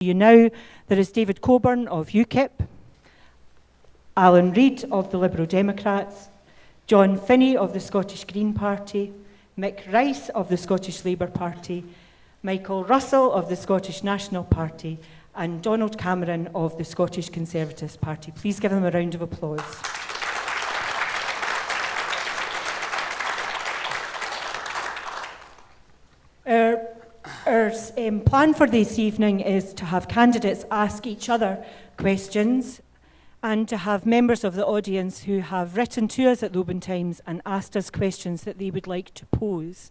you now. There is David Coburn of UKIP, Alan Reid of the Liberal Democrats, John Finney of the Scottish Green Party, Mick Rice of the Scottish Labour Party, Michael Russell of the Scottish National Party, and Donald Cameron of the Scottish Conservative Party. Please give them a round of applause. Our plan for this evening is to have candidates ask each other questions and to have members of the audience who have written to us at the Oban Times and asked us questions that they would like to pose.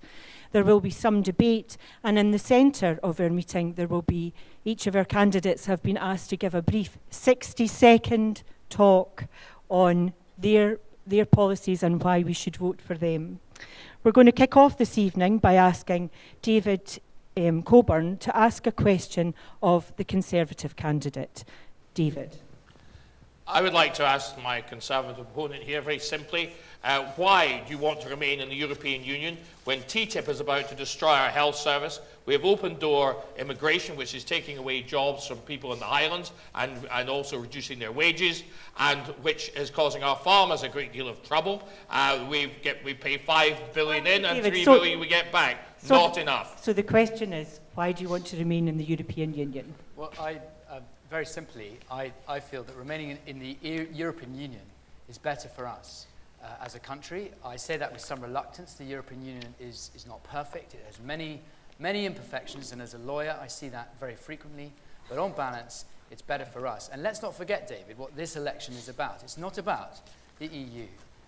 There will be some debate, and in the centre of our meeting there will be, each of our candidates have been asked to give a brief 60-second talk on their policies and why we should vote for them. We're going to kick off this evening by asking David Coburn to ask a question of the Conservative candidate. David. I would like to ask my Conservative opponent here very simply, why do you want to remain in the European Union when TTIP is about to destroy our health service? We have open-door immigration, which is taking away jobs from people in the Highlands and also reducing their wages, and which is causing our farmers a great deal of trouble. We pay $5 billion in and $3 billion we get back. Not enough. So the question is, why do you want to remain in the European Union? Well, very simply, I feel that remaining in the European Union is better for us as a country. I say that with some reluctance. The European Union is not perfect. It has many imperfections, and as a lawyer, I see that very frequently. But on balance, it's better for us. And let's not forget, David, what this election is about. It's not about the EU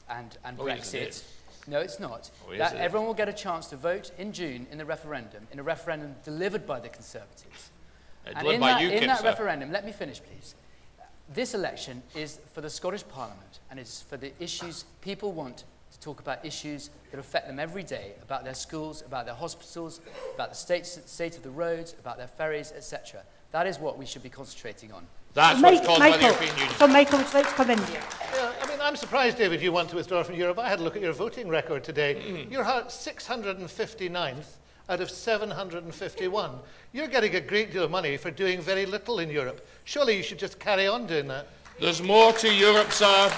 and Brexit. No, it's not. Everyone will get a chance to vote in June in a referendum delivered by the Conservatives. And in that referendum, let me finish, please. This election is for the Scottish Parliament, and it's for the issues people want to talk about, issues that affect them every day, about their schools, about their hospitals, about the state of the roads, about their ferries, etc. That is what we should be concentrating on. That's what's called by the European Union. So Michael, would you like to come in here? Yeah, I mean, I'm surprised, David, you want to withdraw from Europe. I had a look at your voting record today. You're 659th out of 751. You're getting a great deal of money for doing very little in Europe. Surely you should just carry on doing that. There's more to Europe, sir.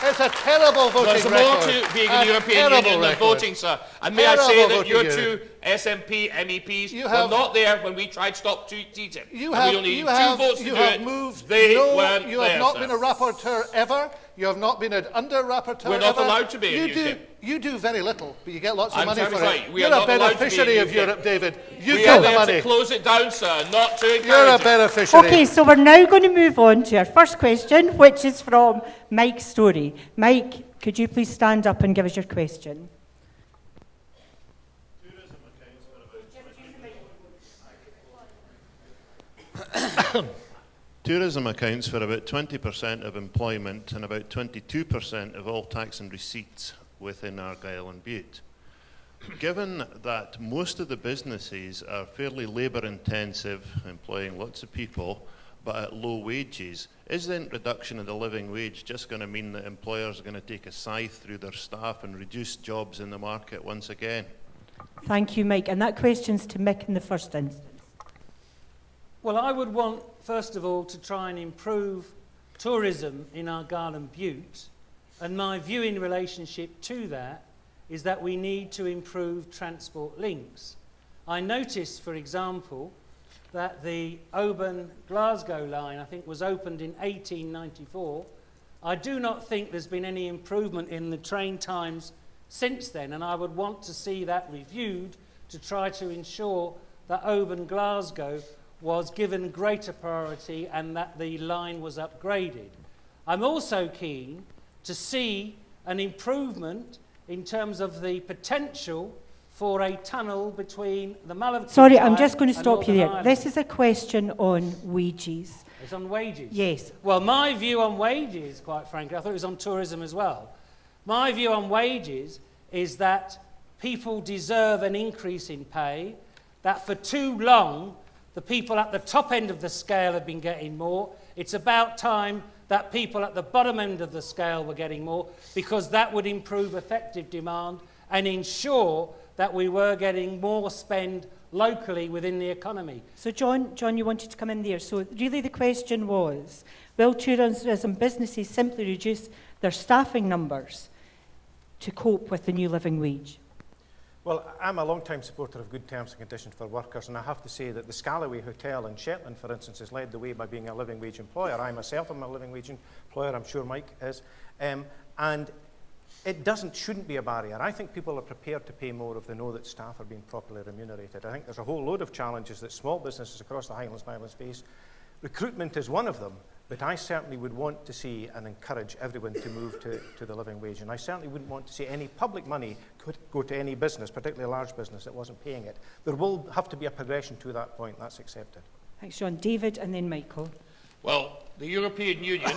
It's a terrible voting record. There's more to being in the European Union than voting, sir. And may I say that your two SNP MEPs were not there when we tried to stop TTIP. We only needed 2 votes to do it. They weren't there, you have not been a rapporteur ever. You have not been an under-rapporteur ever. We're not allowed to be in UKIP. You do very little, but you get lots of money for it. You're a beneficiary of Europe, David. You get get the money. to close it down, sir, not to encourage You're a beneficiary. Okay, so we're now going to move on to our first question, which is from Mike Story. Mike, could you please stand up and give us your question? Tourism accounts for about 20% of employment and about 22% of all tax and receipts within Argyll and Bute. Given that most of the businesses are fairly labour intensive, employing lots of people, but at low wages, is the introduction of the living wage just going to mean that employers are going to take a scythe through their staff and reduce jobs in the market once again? Thank you, Mike. And that question's to Mick in the first instance. Well, I would want, first of all, to try and improve tourism in Argyll and Bute. And my view in relationship to that is that we need to improve transport links. I noticed, for example, that the Oban-Glasgow line, I think, was opened in 1894. I do not think there's been any improvement in the train times since then, and I would want to see that reviewed to try to ensure that Oban-Glasgow was given greater priority and that the line was upgraded. I'm also keen to see an improvement in terms of the potential for a tunnel between the Malahide. Sorry, I'm just going to stop you there. This is a question on wages. It's on wages? Yes. Well, my view on wages, quite frankly, I thought it was on tourism as well. My view on wages is that people deserve an increase in pay, that for too long the people at the top end of the scale have been getting more. It's about time that people at the bottom end of the scale were getting more, because that would improve effective demand and ensure that we were getting more spend locally within the economy. So John, you wanted to come in there. So really the question was, will tourism businesses simply reduce their staffing numbers to cope with the new living wage? Well, I'm a long-time supporter of good terms and conditions for workers, and I have to say that the Scalloway Hotel in Shetland, for instance, has led the way by being a living wage employer. I myself am a living wage employer, I'm sure Mike is. And it shouldn't be a barrier. I think people are prepared to pay more if they know that staff are being properly remunerated. I think there's a whole load of challenges that small businesses across the Highlands and Islands face. Recruitment is one of them, but I certainly would want to see and encourage everyone to move to the living wage. And I certainly wouldn't want to see any public money go to any business, particularly a large business that wasn't paying it. There will have to be a progression to that point. That's accepted. Thanks, John. David and then Michael. Well, the European Union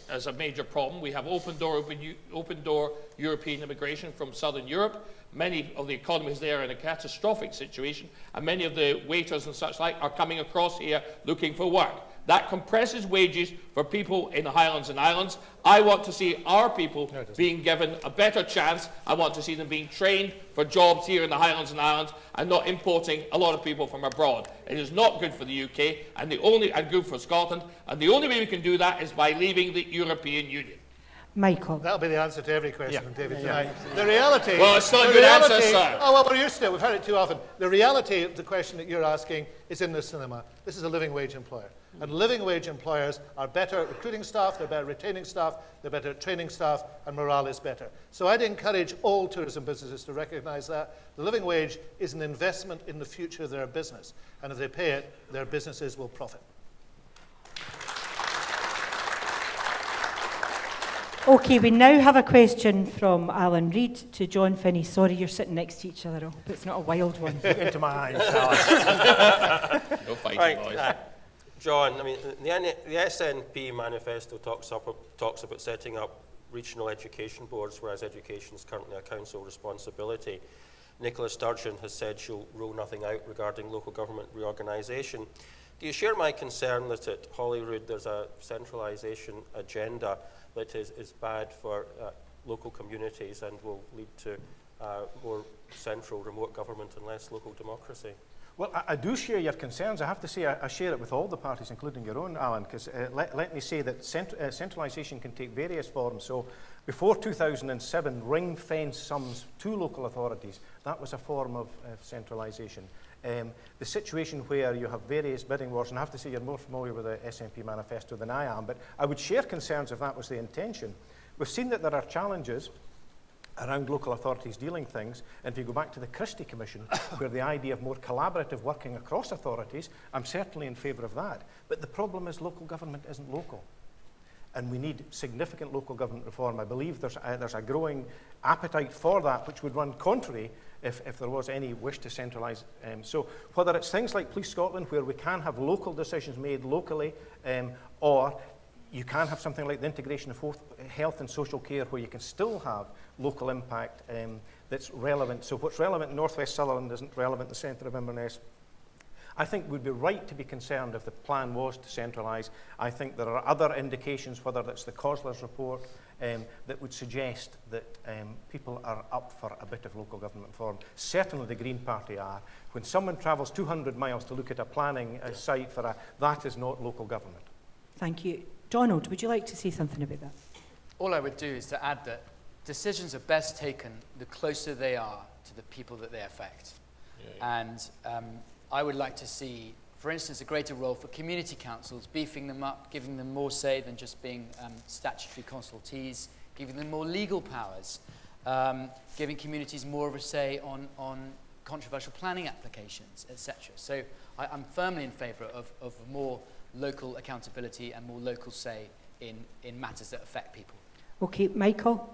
has a major problem. We have open door European immigration from Southern Europe. Many of the economies there are in a catastrophic situation, and many of the waiters and such like are coming across here looking for work. That compresses wages for people in the Highlands and Islands. I want to see our people being given a better chance. I want to see them being trained for jobs here in the Highlands and Islands and not importing a lot of people from abroad. It is not good for the UK and good for Scotland. And the only way we can do that is by leaving the European Union. Michael. That'll be the answer to every question from David tonight. The reality... Well, it's still a good answer, sir. Oh, well, we're used to it. We've heard it too often. The reality of the question that you're asking is in the cinema. This is a living wage employer. And living wage employers are better at recruiting staff, they're better at retaining staff, they're better at training staff, and morale is better. So I'd encourage all tourism businesses to recognise that. The living wage is an investment in the future of their business. And if they pay it, their businesses will profit. Okay, we now have a question from Alan Reid to John Finney. Sorry, you're sitting next to each other. I hope it's not a wild one. Look into my eyes, Alan. No fighting, boys. John, I mean, the SNP manifesto talks about setting up regional education boards, whereas education is currently a council responsibility. Nicola Sturgeon has said she'll rule nothing out regarding local government reorganisation. Do you share my concern that at Holyrood there's a centralisation agenda that is bad for local communities and will lead to more central remote government and less local democracy? Well, I do share your concerns. I have to say I share it with all the parties, including your own, Alan, because let me say that centralisation can take various forms. So before 2007, ring-fence sums to local authorities, that was a form of centralisation. The situation where you have various bidding wars, and I have to say you're more familiar with the SNP manifesto than I am, but I would share concerns if that was the intention. We've seen that there are challenges around local authorities dealing things, and if you go back to the Christie Commission, where the idea of more collaborative working across authorities, I'm certainly in favour of that. But the problem is local government isn't local. And we need significant local government reform. I believe there's a growing appetite for that, which would run contrary if there was any wish to centralise. So whether it's things like Police Scotland, where we can have local decisions made locally, or you can have something like the integration of health and social care, where you can still have local impact that's relevant. So what's relevant in North West Sutherland isn't relevant in the centre of Inverness. I think we'd be right to be concerned if the plan was to centralise. I think there are other indications, whether that's the Cosler's report, that would suggest that people are up for a bit of local government reform. Certainly the Green Party are. When someone travels 200 miles to look at a planning site that is not local government. Thank you. Donald, would you like to say something about that? All I would do is to add that decisions are best taken the closer they are to the people that they affect. And I would like to see, for instance, a greater role for community councils, beefing them up, giving them more say than just being statutory consultees, giving them more legal powers, giving communities more of a say on controversial planning applications, etc. So I'm firmly in favour of more local accountability and more local say in matters that affect people. Okay, Michael?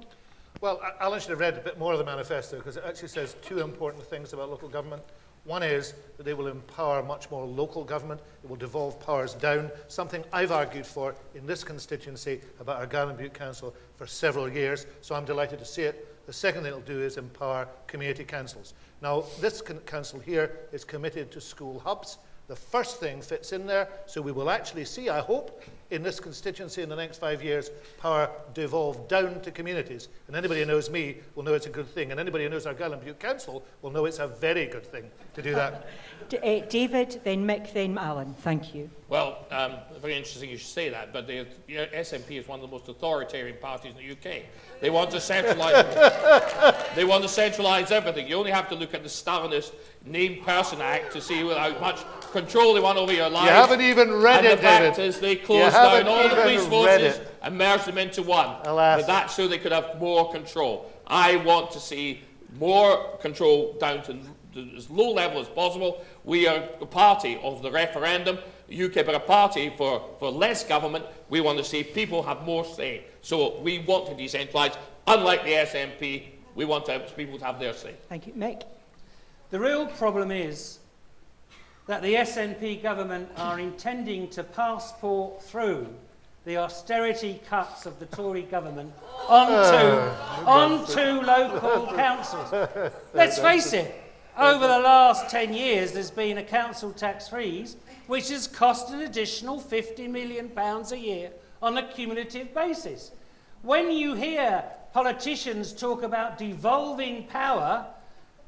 Well, Alan should have read a bit more of the manifesto, because it actually says two important things about local government. One is that they will empower much more local government. It will devolve powers down, something I've argued for in this constituency about our Garland Butte Council for several years, so I'm delighted to see it. The second thing it'll do is empower community councils. Now, this council here is committed to school hubs. The first thing fits in there, so we will actually see, I hope, in this constituency in the next 5 years, power devolve down to communities. And anybody who knows me will know it's a good thing. And anybody who knows our Gallen Butte Council will know it's a very good thing to do that. David, then Mick, then Alan. Thank you. Well, very interesting you should say that, but the SNP is one of the most authoritarian parties in the UK. They want to centralise they want to centralise everything. You only have to look at the Stalinist Named Person Act to see how much control they want over your life. You haven't even read it, David. And the fact David. is they closed down all the police forces it. and merged them into one. Alas. But that's so they could have more control. I want to see more control down to as low level as possible. We are a party of the referendum. UKIP are a party for less government. We want to see people have more say. So we want to decentralise. Unlike the SNP, we want people to have their say. Thank you. Mick? The real problem is that the SNP government are intending to passport through the austerity cuts of the Tory government onto local councils. Let's face it, over the last 10 years there's been a council tax freeze which has cost an additional £50 million a year on a cumulative basis. When you hear politicians talk about devolving power,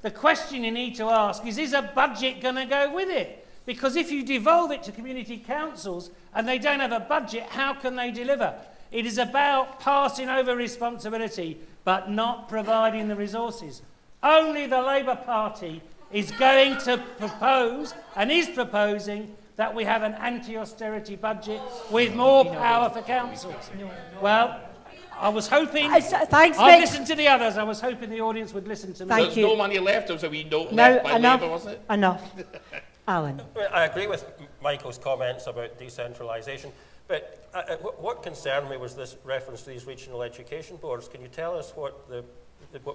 the question you need to ask is a budget going to go with it? Because if you devolve it to community councils and they don't have a budget, how can they deliver? It is about passing over responsibility, but not providing the resources. Only the Labour Party is going to propose, and is proposing, that we have an anti-austerity budget with more power for councils. Well, I was hoping, thanks, I've Mick. listened to the others, I was hoping the audience would listen to me. Thank There's you. no money left. There was a wee note No, left by enough. Labour, wasn't it? Enough. Alan? I agree with Michael's comments about decentralisation, but what concerned me was this reference to these regional education boards. Can you tell us what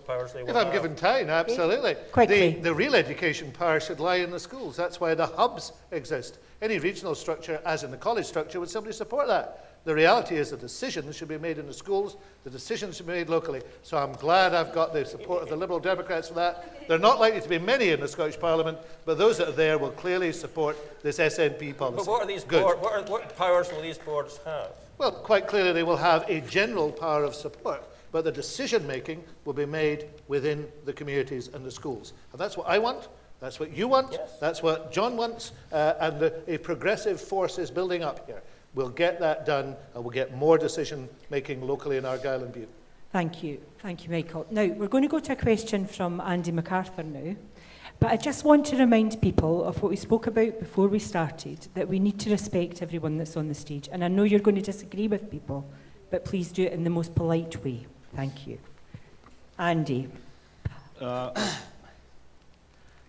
powers they will If have? I'm given time, absolutely. Quickly. The real education power should lie in the schools. That's why the hubs exist. Any regional structure, as in the college structure, would simply support that. The reality is the decisions should be made in the schools, the decisions should be made locally. So I'm glad I've got the support of the Liberal Democrats for that. There are not likely to be many in the Scottish Parliament, but those that are there will clearly support this SNP policy. But what are these Good. what powers will these boards have? Well, quite clearly they will have a general power of support, but the decision-making will be made within the communities and the schools. And that's what I want, that's what you want, Yes. that's what John wants, and a progressive force is building up here. We'll get that done, and we'll get more decision-making locally in Argyll and Bute. Thank you. Thank you, Michael. Now, we're going to go to a question from Andy MacArthur now. But I just want to remind people of what we spoke about before we started, that we need to respect everyone that's on the stage. And I know you're going to disagree with people, but please do it in the most polite way. Thank you. Andy.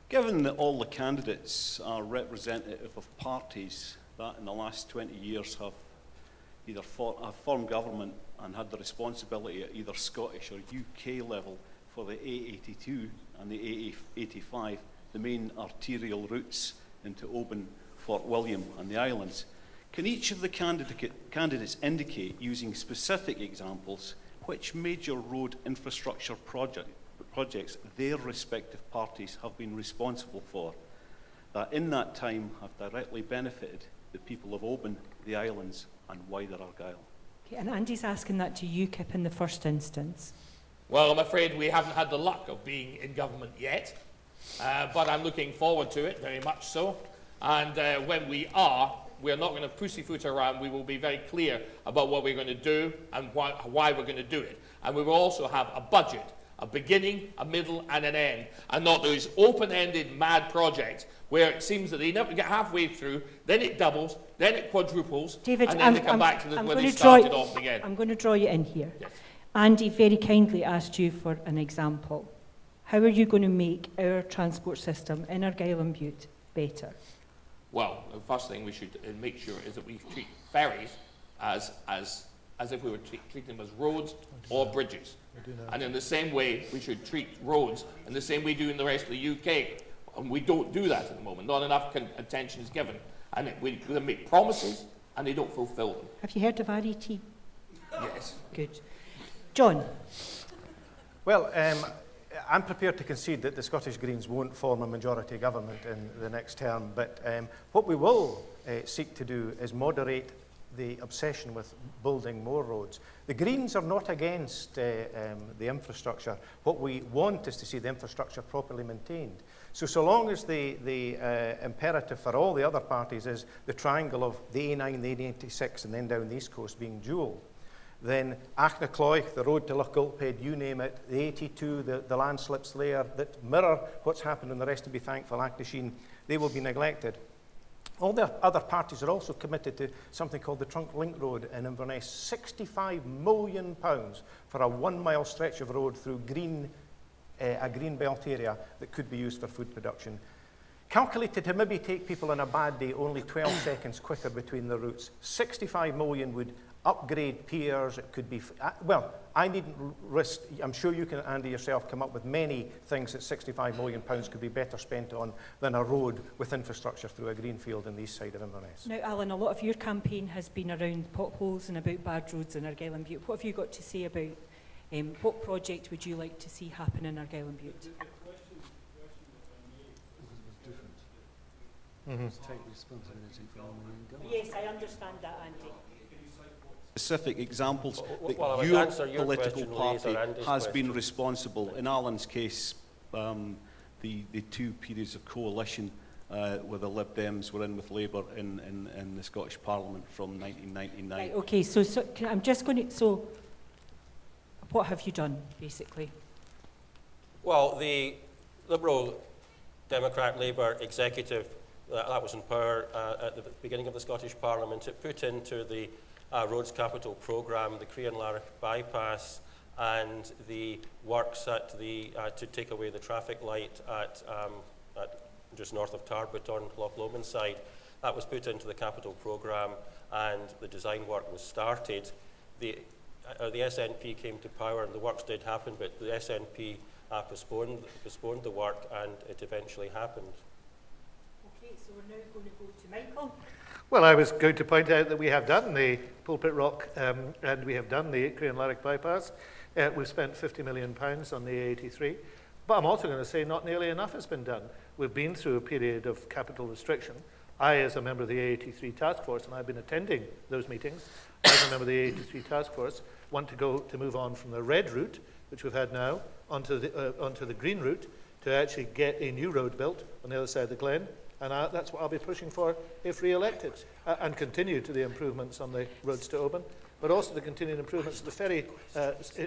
Given that all the candidates are representative of parties that in the last 20 years have either formed government and had the responsibility at either Scottish or UK level for the A82 and the A85, the main arterial routes into Oban, Fort William and the islands, can each of the candidates indicate, using specific examples, which major road infrastructure projects their respective parties have been responsible for, that in that time have directly benefited the people of Oban, the islands and wider Argyll? Okay, and Andy's asking that to UKIP in the first instance. Well, I'm afraid we haven't had the luck of being in government yet, but I'm looking forward to it, very much so. And when we are not going to pussyfoot around. We will be very clear about what we're going to do and why we're going to do it. And we will also have a budget, a beginning, a middle and an end, and not those open-ended mad projects where it seems that they never get halfway through, then it doubles, then it quadruples, David, and then they come back to where they started off again. I'm going to draw you in here. Yes. Andy very kindly asked you for an example. How are you going to make our transport system in Argyll and Bute better? Well, the first thing we should make sure is that we treat ferries as if we were treating them as roads or bridges. And in the same way, we should treat roads in the same way we do in the rest of the UK. And we don't do that at the moment. Not enough attention is given. And we make promises and they don't fulfil them. Have you heard of RET? Yes. Good. John? Well, I'm prepared to concede that the Scottish Greens won't form a majority government in the next term, but what we will seek to do is moderate the obsession with building more roads. The Greens are not against the infrastructure. What we want is to see the infrastructure properly maintained. So long as the imperative for all the other parties is the triangle of the A9, the A86, and then down the East Coast being dual, then Achnacoich, the road to Lochgilphead, you name it, the 82, the landslips there that mirror what's happened in the rest of Be Thankful, Achnasheen, they will be neglected. All the other parties are also committed to something called the Trunk Link Road in Inverness, £65 million for a 1 mile stretch of road through a green belt area that could be used for food production. Calculated to maybe take people on a bad day only 12 seconds quicker between the routes. 65 million would upgrade piers, it could be, well, I needn't risk, I'm sure you can, Andy, yourself, come up with many things that £65 million could be better spent on than a road with infrastructure through a greenfield in the east side of Inverness. Now, Alan, a lot of your campaign has been around potholes and about bad roads in Argyll and Bute. What have you got to say about what project would you like to see happen in Argyll and Bute? Take responsibility for Yes, I understand that, Andy. Specific examples that Well, I would your answer your political question, party Louise, or Andy's has been question. responsible. In Alan's case, the 2 periods of coalition where the Lib Dems were in with Labour in the Scottish Parliament from 1999. Right, okay, so I'm just going to, so what have you done, basically? Well, the Liberal Democrat Labour executive that was in power at the beginning of the Scottish Parliament, it put into the Roads Capital Programme the Crianlarich bypass and the works at the to take away the traffic light at just north of Tarbert on Loch Lomond side. That was put into the capital programme and the design work was started. The SNP came to power and the works did happen, but the SNP postponed the work and it eventually happened. Okay, so we're now going to go to Michael. Well, I was going to point out that we have done the Pulpit Rock and we have done the Crianlarich bypass. We've spent £50 million on the A83. But I'm also going to say not nearly enough has been done. We've been through a period of capital restriction. I, as a member of the A83 task force, and I've been attending those meetings, as a member of the A83 task force, want to move on from the red route, which we've had now, onto the green route, to actually get a new road built on the other side of the Glen. And that's what I'll be pushing for if re-elected, and continue to the improvements on the roads to Oban, but also the continued improvements to the ferry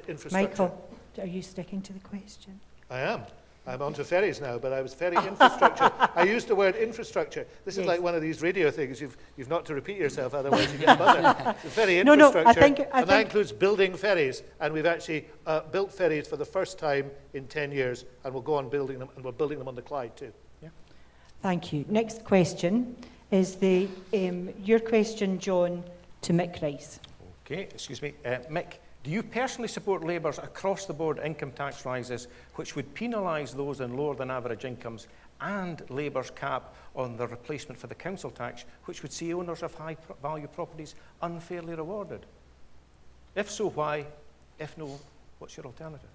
infrastructure. Michael, are you sticking to the question? I am. I'm on to ferries now, but I was ferry infrastructure. I used the word infrastructure. This is like one of these radio things. You've not to repeat yourself, otherwise you get buzzed. The ferry infrastructure, and that includes building ferries. And we've actually built ferries for the first time in 10 years, and we'll go on building them, and we're building them on the Clyde too. Yeah. Thank you. Next question is your question, John, to Mick Rice. Okay, excuse me. Mick, do you personally support Labour's across-the-board income tax rises, which would penalise those on lower than average incomes, and Labour's cap on the replacement for the council tax, which would see owners of high-value properties unfairly rewarded? If so, why? If no, what's your alternative?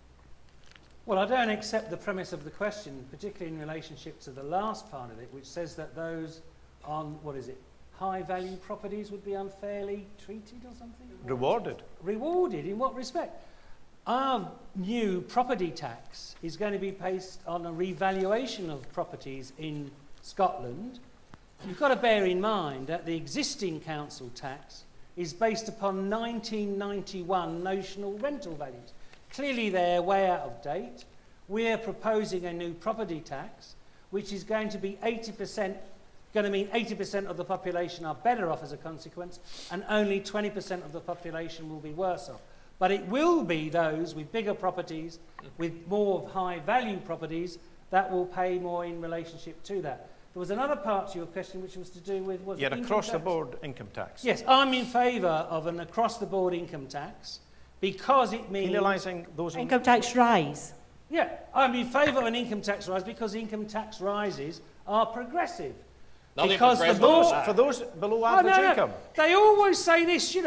Well, I don't accept the premise of the question, particularly in relationship to the last part of it, which says that those on, high-value properties would be unfairly treated or something? Rewarded. Rewarded? In what respect? Our new property tax is going to be based on a revaluation of properties in Scotland. You've got to bear in mind that the existing council tax is based upon 1991 notional rental values. Clearly they're way out of date. We're proposing a new property tax, which is going to be 80%, going to mean 80% of the population are better off as a consequence, and only 20% of the population will be worse off. But it will be those with bigger properties, with more high-value properties, that will pay more in relationship to that. There was another part to your question which was to do with... across-the-board income tax. Yes, I'm in favour of an across-the-board income tax because it means... Penalising those... Income tax rise. Yeah, I'm in favour of an income tax rise because income tax rises are progressive. Because for those below average income. They always say this,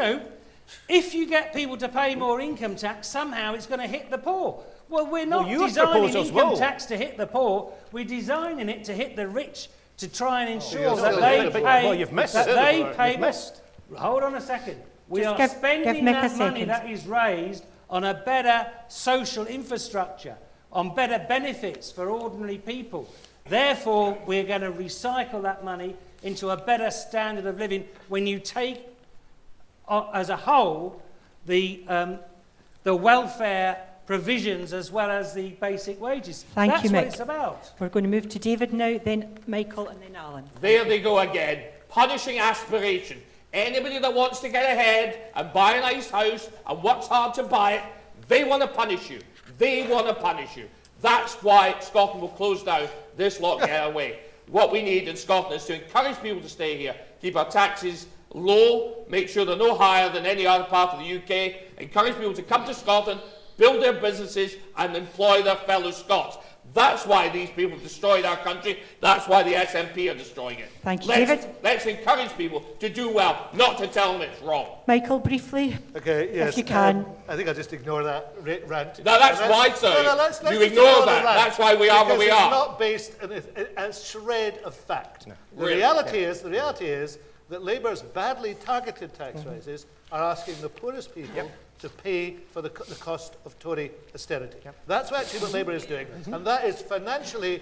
if you get people to pay more income tax, somehow it's going to hit the poor. Well, we're not designing income tax to hit the poor. We're designing it to hit the rich to try and ensure that they pay... Well, you've missed. Hold on a second. We Just are spending Mick a that money second. that is raised on a better social infrastructure, on better benefits for ordinary people. Therefore, we're going to recycle that money into a better standard of living when you take, as a whole, the welfare provisions as well as the basic wages. Thank you, That's what Mick. it's about. We're going to move to David now, then Michael, and then Alan. There they go again, punishing aspiration. Anybody that wants to get ahead and buy a nice house and works hard to buy it, they want to punish you. They want to punish you. That's why Scotland will close down this lot and get away. What we need in Scotland is to encourage people to stay here, keep our taxes low, make sure they're no higher than any other part of the UK, encourage people to come to Scotland, build their businesses and employ their fellow Scots. That's why these people destroyed our country. That's why the SNP are destroying it. Thank you, David. Let's encourage people to do well, not to tell them it's wrong. Michael, briefly, Okay, yes. if you can. I think I'll just ignore that rant. No, that's why, sir. Let's You just ignore the that. rant, That's why we are where we because are. It's not based on a shred of fact. The Really? reality is that Labour's badly targeted tax rises are asking the poorest people to pay for the cost of Tory austerity. That's actually what Labour is doing, and that is financially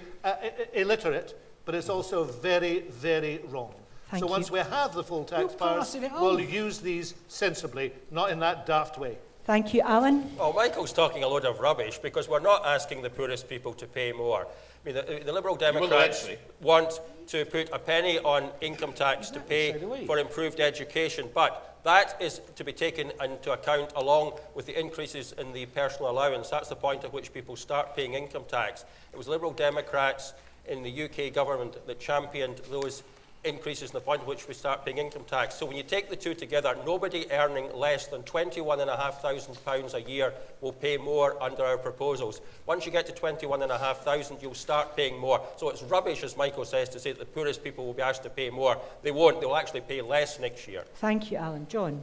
illiterate, but it's also very, very wrong. Thank So you. once we have the full tax You're powers, passing it on. we'll use these sensibly, not in that daft way. Thank you, Alan. Well, Michael's talking a load of rubbish because we're not asking the poorest people to pay more. I mean, the Liberal Democrats eventually. want to put a penny on income tax to pay for improved education, but that is to be taken into account along with the increases in the personal allowance. That's the point at which people start paying income tax. It was Liberal Democrats in the UK government that championed those increases in the point at which we start paying income tax. So when you take the two together, nobody earning less than £21,500 a year will pay more under our proposals. Once you get to £21,500, you'll start paying more. So it's rubbish, as Michael says, to say that the poorest people will be asked to pay more. They won't. They'll actually pay less next year. Thank you, Alan. John.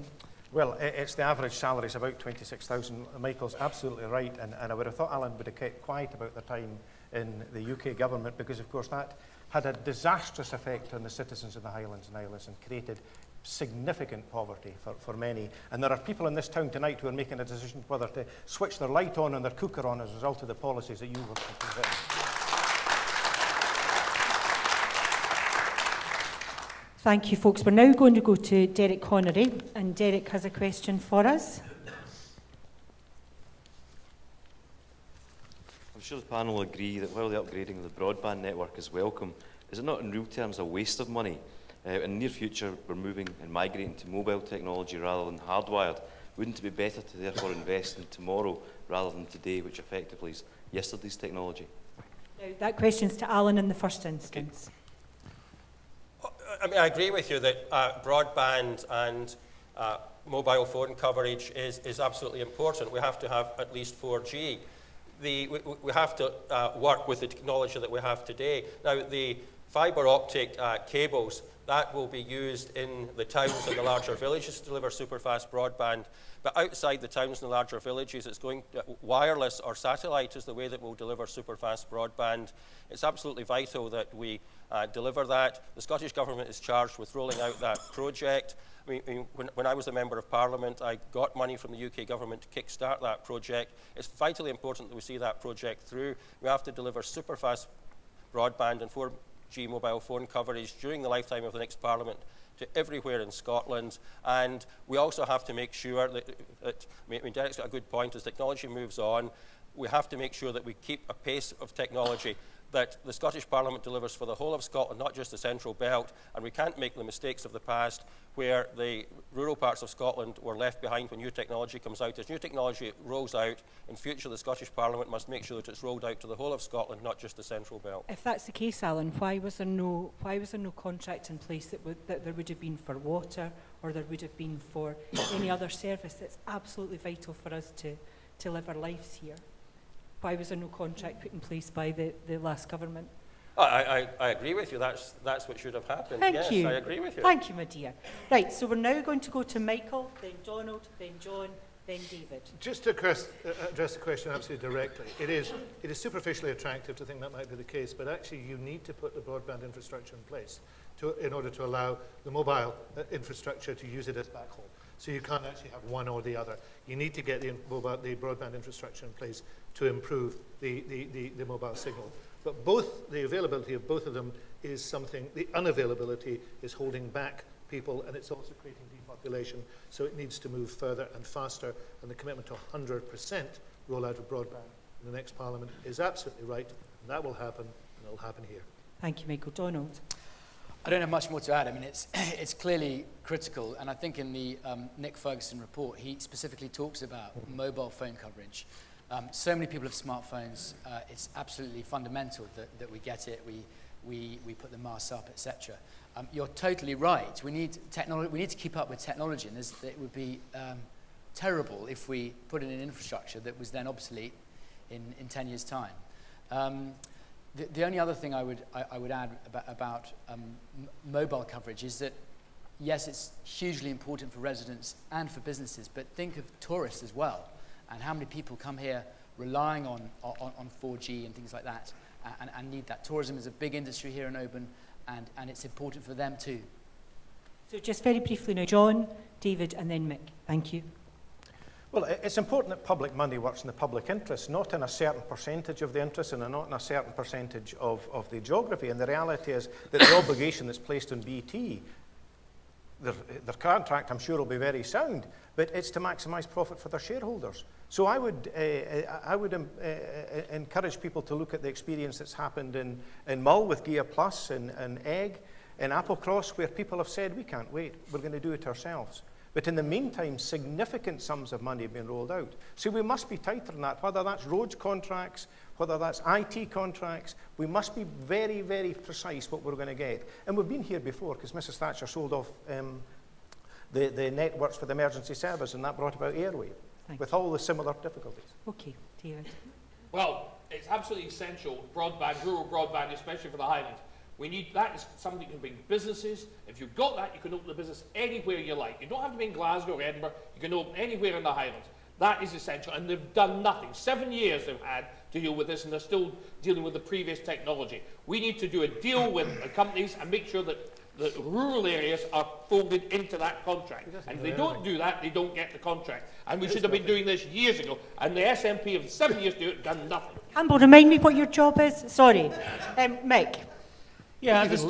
Well, it's the average salary is about 26,000. Michael's absolutely right, and I would have thought Alan would have kept quiet about the time in the UK government because, of course, that had a disastrous effect on the citizens of the Highlands and Islands and created significant poverty for many. And there are people in this town tonight who are making a decision whether to switch their light on and their cooker on as a result of the policies that you were presenting. Thank you, folks. We're now going to go to Derek Connery, and Derek has a question for us. I'm sure the panel will agree that while the upgrading of the broadband network is welcome, is it not in real terms a waste of money? In the near future, we're moving and migrating to mobile technology rather than hardwired. Wouldn't it be better to therefore invest in tomorrow rather than today, which effectively is yesterday's technology? Now, that question's to Alan in the first instance. I mean, I agree with you that broadband and mobile phone coverage is absolutely important. We have to have at least 4G. We have to work with the technology that we have today. Now, the fibre optic cables, that will be used in the towns and the larger villages to deliver super-fast broadband. But outside the towns and the larger villages, it's going wireless or satellite is the way that we'll deliver super-fast broadband. It's absolutely vital that we deliver that. The Scottish Government is charged with rolling out that project. I mean, when I was a Member of Parliament, I got money from the UK Government to kickstart that project. It's vitally important that we see that project through. We have to deliver super-fast broadband and 4G mobile phone coverage during the lifetime of the next Parliament to everywhere in Scotland. And we also have to make sure that, I mean, Derek's got a good point, as technology moves on, we have to make sure that we keep a pace of technology that the Scottish Parliament delivers for the whole of Scotland, not just the Central Belt, and we can't make the mistakes of the past where the rural parts of Scotland were left behind when new technology comes out. As new technology rolls out, in future the Scottish Parliament must make sure that it's rolled out to the whole of Scotland, not just the Central Belt. If that's the case, Alan, why was there no contract in place that there would have been for water or there would have been for any other service that's absolutely vital for us to live our lives here? Why was there no contract put in place by the last government? I agree with you. That's what should have happened. Thank you. I agree with you. Thank you, my dear. Right, so we're now going to go to Michael, then Donald, then John, then David. Just to address the question absolutely directly, it is superficially attractive to think that might be the case, but actually you need to put the broadband infrastructure in place in order to allow the mobile infrastructure to use it as backhaul. So you can't actually have one or the other. You need to get the broadband infrastructure in place to improve the mobile signal. But the availability of both of them is something, the unavailability is holding back people, and it's also creating depopulation. So it needs to move further and faster, and the commitment to 100% rollout of broadband in the next Parliament is absolutely right, and that will happen, and it will happen here. Thank you, Michael. Donald. I don't have much more to add. I mean, it's clearly critical, and I think in the Nick Ferguson report, he specifically talks about mobile phone coverage. So many people have smartphones. It's absolutely fundamental that we get it. We put the masts up, etc. You're totally right. We need technology. We need to keep up with technology, and it would be terrible if we put in an infrastructure that was then obsolete in 10 years' time. The only other thing I would add about mobile coverage is that, yes, it's hugely important for residents and for businesses, but think of tourists as well, and how many people come here relying on 4G and things like that, and need that. Tourism is a big industry here in Oban, and it's important for them too. So just very briefly now, John, David, and then Mick. Thank you. Well, it's important that public money works in the public interest, not in a certain percentage of the interest and not in a certain percentage of the geography. And the reality is that the obligation that's placed on BT, their contract, I'm sure, will be very sound, but it's to maximise profit for their shareholders. So I would encourage people to look at the experience that's happened in Mull with Gear Plus and Egg, in Applecross, where people have said, we can't wait, we're going to do it ourselves. But in the meantime, significant sums of money have been rolled out. So we must be tighter than that, whether that's roads contracts, whether that's IT contracts. We must be very, very precise what we're going to get. And we've been here before, because Mrs. Thatcher sold off the networks for the emergency service, and that brought about Airwave, with all the similar difficulties. Okay, David. Well, it's absolutely essential, broadband, rural broadband, especially for the Highlands. We need that is something that can bring businesses. If you've got that, you can open a business anywhere you like. You don't have to be in Glasgow or Edinburgh. You can open anywhere in the Highlands. That is essential, and they've done nothing. 7 years they've had to deal with this, and they're still dealing with the previous technology. We need to do a deal with the companies and make sure that the rural areas are folded into that contract. And if they don't do that, they don't get the contract. And we should have been doing this years ago. And the SNP of 7 years to do it, done nothing. Campbell, remind me what your job is. Sorry. Mick. Yeah, there's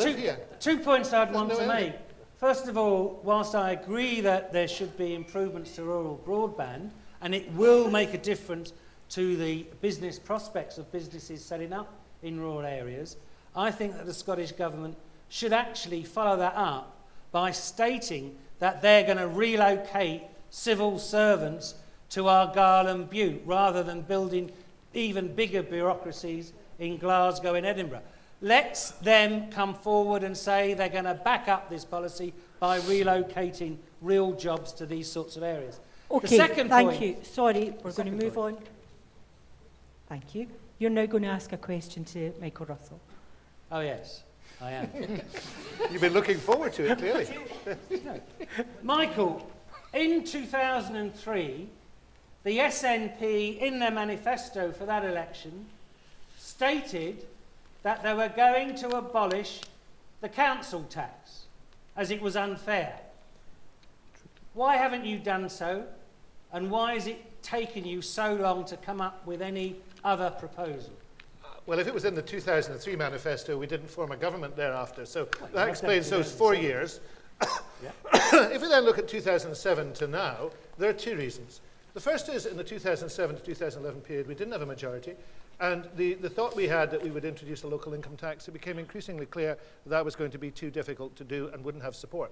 two points I'd want to make. First of all, whilst I agree that there should be improvements to rural broadband, and it will make a difference to the business prospects of businesses setting up in rural areas, I think that the Scottish Government should actually follow that up by stating that they're going to relocate civil servants to Argyll and Bute, rather than building even bigger bureaucracies in Glasgow and Edinburgh. Let them come forward and say they're going to back up this policy by relocating real jobs to these sorts of areas. Okay, thank you. Sorry, we're going to move on. Thank you. You're now going to ask a question to Michael Russell. Oh, yes, I am. You've been looking forward to it, clearly. No. Michael, in 2003, the SNP, in their manifesto for that election, stated that they were going to abolish the council tax, as it was unfair. Why haven't you done so, and why has it taken you so long to come up with any other proposal? Well, if it was in the 2003 manifesto, we didn't form a government thereafter, so that explains those 4 years. If we then look at 2007 to now, there are two reasons. The first is, in the 2007 to 2011 period, we didn't have a majority, and the thought we had that we would introduce a local income tax, it became increasingly clear that was going to be too difficult to do and wouldn't have support.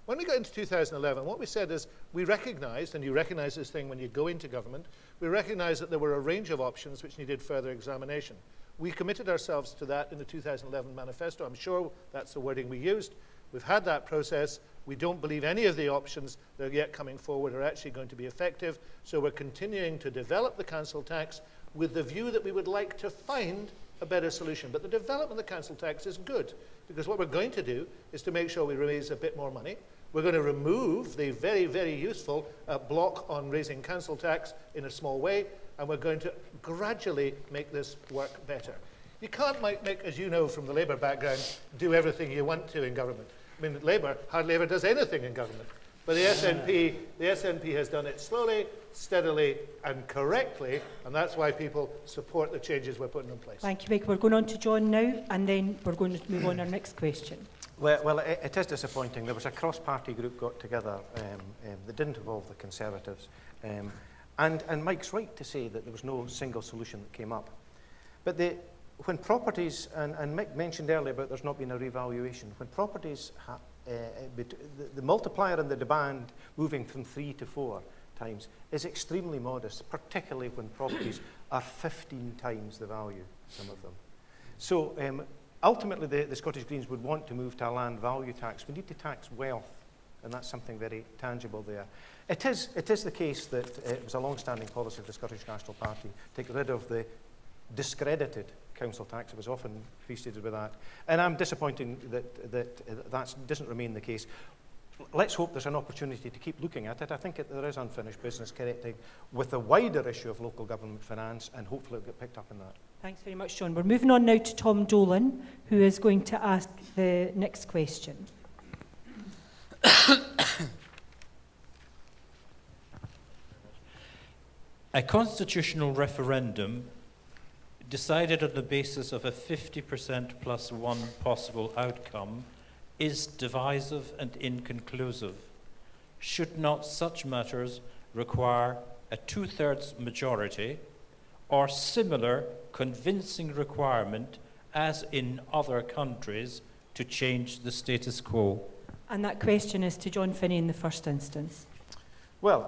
When we got into 2011, what we said is we recognized, and you recognize this thing when you go into government, we recognized that there were a range of options which needed further examination. We committed ourselves to that in the 2011 manifesto. I'm sure that's the wording we used. We've had that process. We don't believe any of the options that are yet coming forward are actually going to be effective, so we're continuing to develop the council tax with the view that we would like to find a better solution. But the development of the council tax is good, because what we're going to do is to make sure we raise a bit more money. We're going to remove the very, very useful block on raising council tax in a small way, and we're going to gradually make this work better. You can't, make, as you know from the Labour background, do everything you want to in government. I mean, Labour hardly ever does anything in government. But the SNP has done it slowly, steadily, and correctly, and that's why people support the changes we're putting in place. Thank you, Michael. We're going on to John now, and then we're going to move on to our next question. Well, it is disappointing. There was a cross-party group got together that didn't involve the Conservatives. And Mike's right to say that there was no single solution that came up. But when properties, and Mick mentioned earlier about there's not been a revaluation, when properties, the multiplier in the demand moving from 3 to 4 times is extremely modest, particularly when properties are 15 times the value, some of them. So ultimately the Scottish Greens would want to move to a land value tax. We need to tax wealth, and that's something very tangible there. It is the case that it was a long-standing policy of the Scottish National Party to get rid of the discredited council tax. It was often preceded with that. And I'm disappointed that doesn't remain the case. Let's hope there's an opportunity to keep looking at it. I think there is unfinished business connecting with the wider issue of local government finance, and hopefully it'll get picked up in that. Thanks very much, John. We're moving on now to Tom Dolan, who is going to ask the next question. A constitutional referendum decided on the basis of a 50% plus one possible outcome is divisive and inconclusive. Should not such matters require a 2/3 majority or similar convincing requirement as in other countries to change the status quo? And that question is to John Finney in the first instance. Well,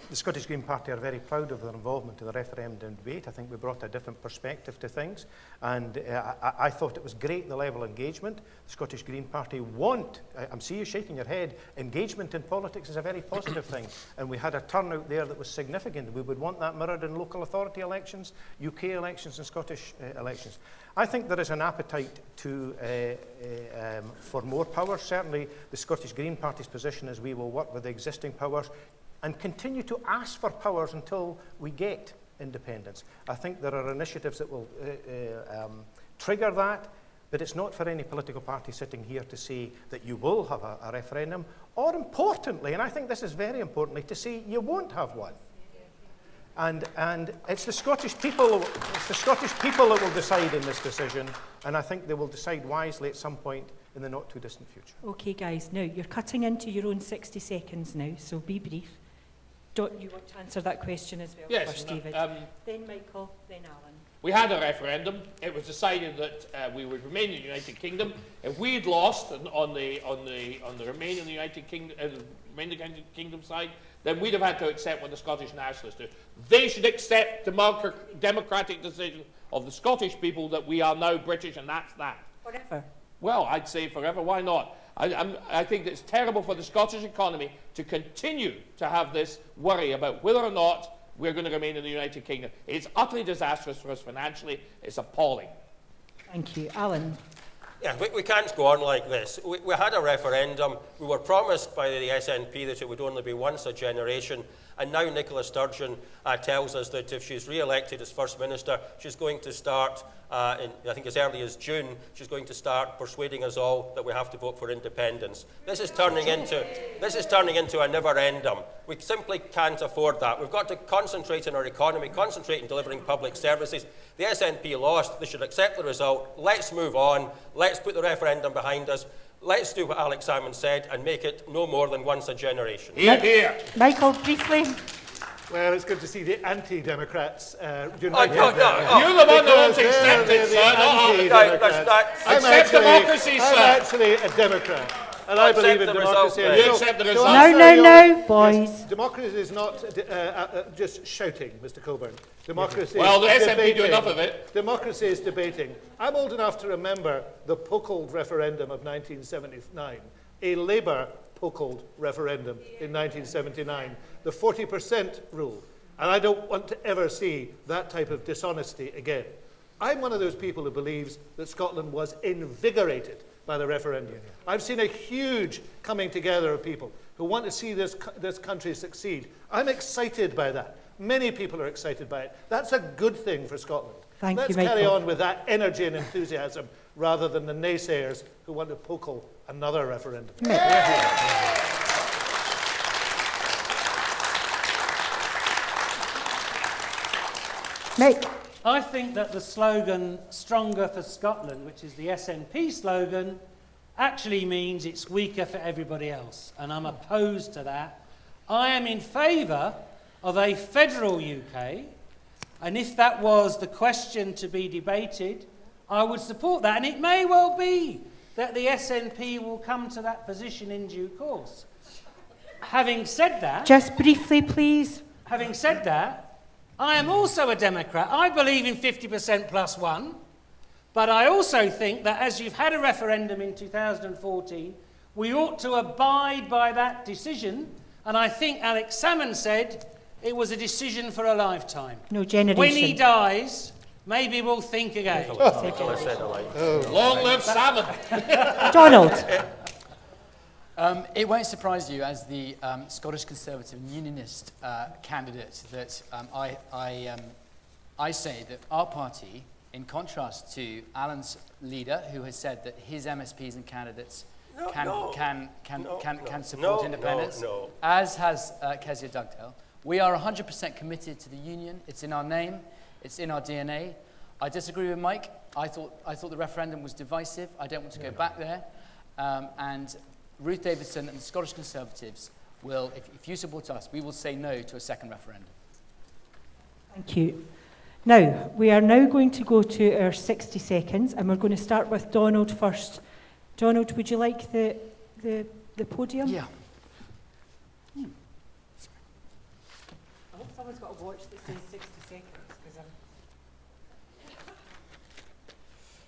the Scottish Green Party are very proud of their involvement in the referendum debate. I think we brought a different perspective to things, and I thought it was great, the level of engagement. The Scottish Green Party I'm seeing you shaking your head, engagement in politics is a very positive thing, and we had a turnout there that was significant. We would want that mirrored in local authority elections, UK elections and Scottish elections. I think there is an appetite for more power. Certainly the Scottish Green Party's position is we will work with the existing powers and continue to ask for powers until we get independence. I think there are initiatives that will trigger that, but it's not for any political party sitting here to say that you will have a referendum, or importantly, and I think this is very importantly, to say you won't have one. And it's the Scottish people that will decide in this decision, and I think they will decide wisely at some point in the not too distant future. Okay, guys, now you're cutting into your own 60 seconds now, so be brief. Don't you want to answer that question as well? Yes. First, David. Then Michael, then Alan. We had a referendum. It was decided that we would remain in the United Kingdom. If we had lost on the remain in the United Kingdom side, then we'd have had to accept what the Scottish nationalists do. They should accept the democratic decision of the Scottish people that we are now British, and that's that. Forever. Well, I'd say forever. Why not? I think it's terrible for the Scottish economy to continue to have this worry about whether or not we're going to remain in the United Kingdom. It's utterly disastrous for us financially. It's appalling. Thank you. Alan. Yeah, we can't go on like this. We had a referendum. We were promised by the SNP that it would only be once a generation. And now Nicola Sturgeon tells us that if she's re-elected as First Minister, she's going to start, I think as early as June, she's going to start persuading us all that we have to vote for independence. This is turning into a never-endum. We simply can't afford that. We've got to concentrate on our economy, concentrate on delivering public services. The SNP lost. They should accept the result. Let's move on. Let's put the referendum behind us. Let's do what Alex Salmond said and make it no more than once a generation. Hear, hear. Michael, briefly. Well, it's good to see the anti-Democrats unite. You're the one that wants to accept it, sir. Accept democracy, sir. I'm actually a Democrat. And I believe in democracy. You accept the result. No, boys. Yes, democracy is not just shouting, Mr. Coburn. Democracy well, the is SNP debating. do enough of it. Democracy is debating. I'm old enough to remember the Pocold referendum of 1979, a Labour Pocold referendum in 1979, the 40% rule. And I don't want to ever see that type of dishonesty again. I'm one of those people who believes that Scotland was invigorated by the referendum. I've seen a huge coming together of people who want to see this country succeed. I'm excited by that. Many people are excited by it. That's a good thing for Scotland. Let's carry on with that energy and enthusiasm rather than the naysayers who want to poke another referendum. Mick. I think that the slogan, Stronger for Scotland, which is the SNP slogan, actually means it's weaker for everybody else. And I'm opposed to that. I am in favour of a federal UK. And if that was the question to be debated, I would support that. And it may well be that the SNP will come to that position in due course. Having said that... Just briefly, please. Having said that, I am also a Democrat. I believe in 50% plus one, but I also think that as you've had a referendum in 2014, we ought to abide by that decision, and I think Alex Salmond said it was a decision for a lifetime. No generation. When he dies, maybe we'll think again. Long live Salmond. Donald. It won't surprise you, as the Scottish Conservative Unionist candidate, that I say that our party, in contrast to Alan's leader, who has said that his MSPs and candidates can support independence, as has Kezia Dugdale, we are 100% committed to the union. It's in our name. It's in our DNA. I disagree with Mike. I thought the referendum was divisive. I don't want to go back there. And Ruth Davidson and the Scottish Conservatives will, if you support us, we will say no to a second referendum. Thank you. Now, we are now going to go to our 60 seconds, and we're going to start with Donald first. Donald, would you like the podium? Yeah. I hope someone's got a watch that says 60 seconds.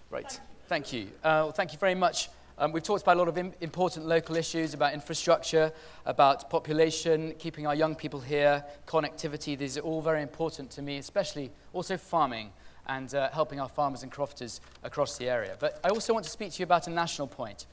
Right. Thank you. Thank you very much. We've talked about a lot of important local issues, about infrastructure, about population, keeping our young people here, connectivity. These are all very important to me, especially also farming and helping our farmers and crofters across the area. But I also want to speak to you about a national point.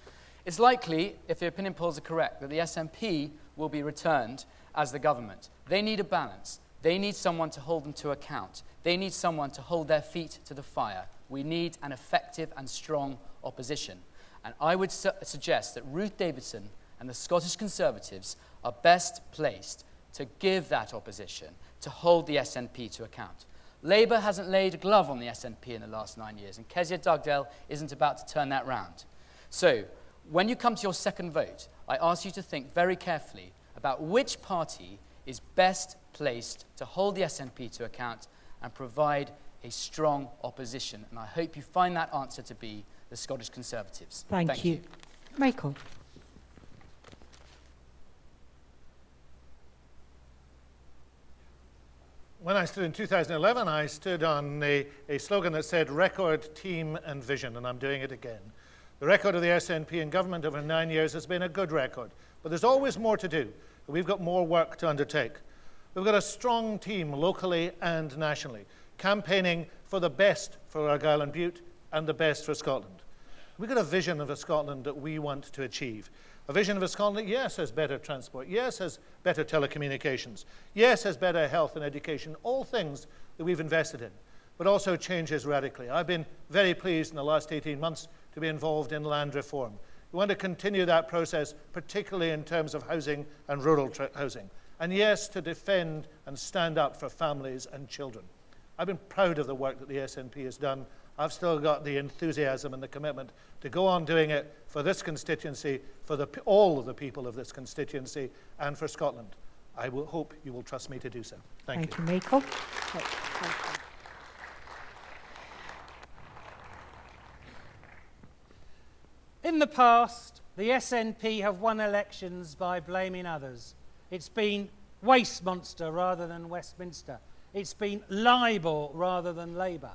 It's likely, if the opinion polls are correct, that the SNP will be returned as the government. They need a balance. They need someone to hold them to account. They need someone to hold their feet to the fire. We need an effective and strong opposition. And I would suggest that Ruth Davidson and the Scottish Conservatives are best placed to give that opposition, to hold the SNP to account. Labour hasn't laid a glove on the SNP in the last 9 years, and Kezia Dugdale isn't about to turn that round. So, when you come to your second vote, I ask you to think very carefully about which party is best placed to hold the SNP to account and provide a strong opposition. And I hope you find that answer to be the Scottish Conservatives. Thank you. Michael. When I stood in 2011, I stood on a slogan that said record, team and vision, and I'm doing it again. The record of the SNP in government over 9 years has been a good record, but there's always more to do. We've got more work to undertake. We've got a strong team locally and nationally, campaigning for the best for Argyll and Bute and the best for Scotland. We've got a vision of a Scotland that we want to achieve. A vision of a Scotland that, yes, has better transport, yes, has better telecommunications, yes, has better health and education, all things that we've invested in, but also changes radically. I've been very pleased in the last 18 months to be involved in land reform. We want to continue that process, particularly in terms of housing and rural housing. And yes, to defend and stand up for families and children. I've been proud of the work that the SNP has done. I've still got the enthusiasm and the commitment to go on doing it for this constituency, for all of the people of this constituency, and for Scotland. I will hope you will trust me to do so. Thank you. Thank you, Michael. In the past, the SNP have won elections by blaming others. It's been Wastminster rather than Westminster. It's been Labour rather than Labour.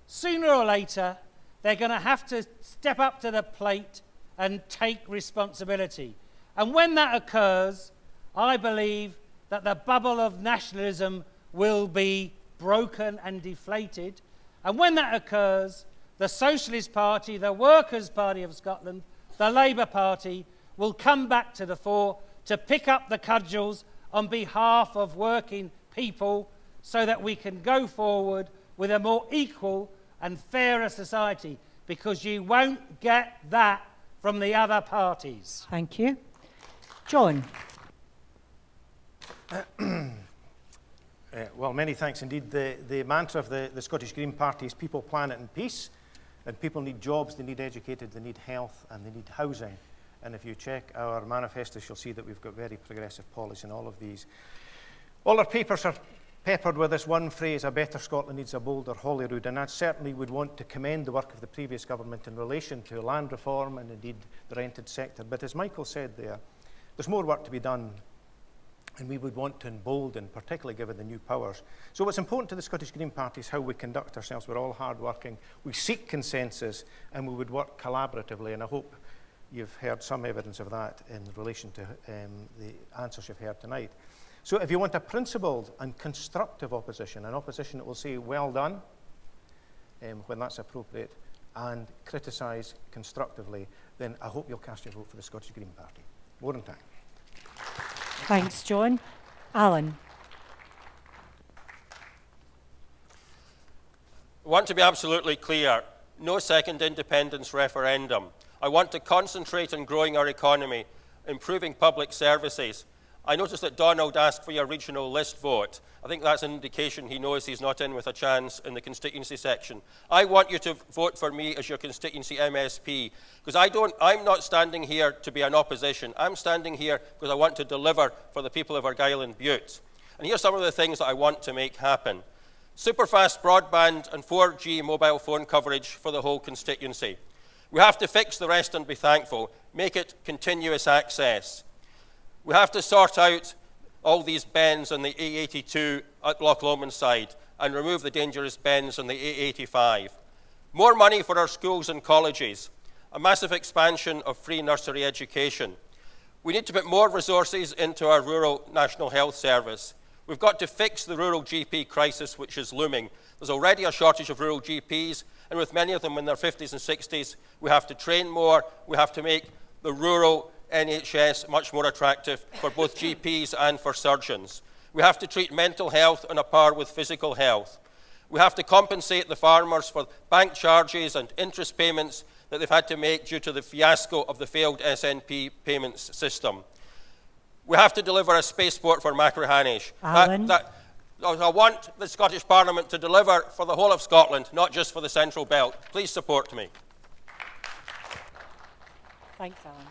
Sooner or later, they're going to have to step up to the plate and take responsibility. And when that occurs, I believe that the bubble of nationalism will be broken and deflated. And when that occurs, the Socialist Party, the Workers' Party of Scotland, the Labour Party will come back to the fore to pick up the cudgels on behalf of working people so that we can go forward with a more equal and fairer society, because you won't get that from the other parties. Thank you. John. Well, many thanks indeed. The mantra of the Scottish Green Party is people, planet and peace. And people need jobs, they need educated, they need health, and they need housing. And if you check our manifestos, you'll see that we've got very progressive policy in all of these. All our papers are peppered with this one phrase, a better Scotland needs a bolder Holyrood, and I certainly would want to commend the work of the previous government in relation to land reform and indeed the rented sector. But as Michael said there's more work to be done, and we would want to embolden, particularly given the new powers. So what's important to the Scottish Green Party is how we conduct ourselves. We're all hard-working, we seek consensus, and we would work collaboratively, and I hope you've heard some evidence of that in relation to the answers you've heard tonight. So if you want a principled and constructive opposition, an opposition that will say, well done, when that's appropriate, and criticise constructively, then I hope you'll cast your vote for the Scottish Green Party. More than time. Thanks, John. Alan. I want to be absolutely clear. No second independence referendum. I want to concentrate on growing our economy, improving public services. I noticed that Donald asked for your regional list vote. I think that's an indication he knows he's not in with a chance in the constituency section. I want you to vote for me as your constituency MSP, because I'm not standing here to be an opposition. I'm standing here because I want to deliver for the people of Argyll and Bute. And here's some of the things that I want to make happen. Superfast broadband and 4G mobile phone coverage for the whole constituency. We have to fix the rest and be thankful. Make it continuous access. We have to sort out all these bends on the A82 at Loch Lomond side and remove the dangerous bends on the A85. More money for our schools and colleges. A massive expansion of free nursery education. We need to put more resources into our rural National Health Service. We've got to fix the rural GP crisis which is looming. There's already a shortage of rural GPs, and with many of them in their 50s and 60s, we have to train more, we have to make the rural NHS much more attractive for both GPs and for surgeons. We have to treat mental health on a par with physical health. We have to compensate the farmers for bank charges and interest payments that they've had to make due to the fiasco of the failed SNP payments system. We have to deliver a spaceport for Machrihanish. I want the Scottish Parliament to deliver for the whole of Scotland, not just for the Central Belt. Please support me. Thanks, Alan.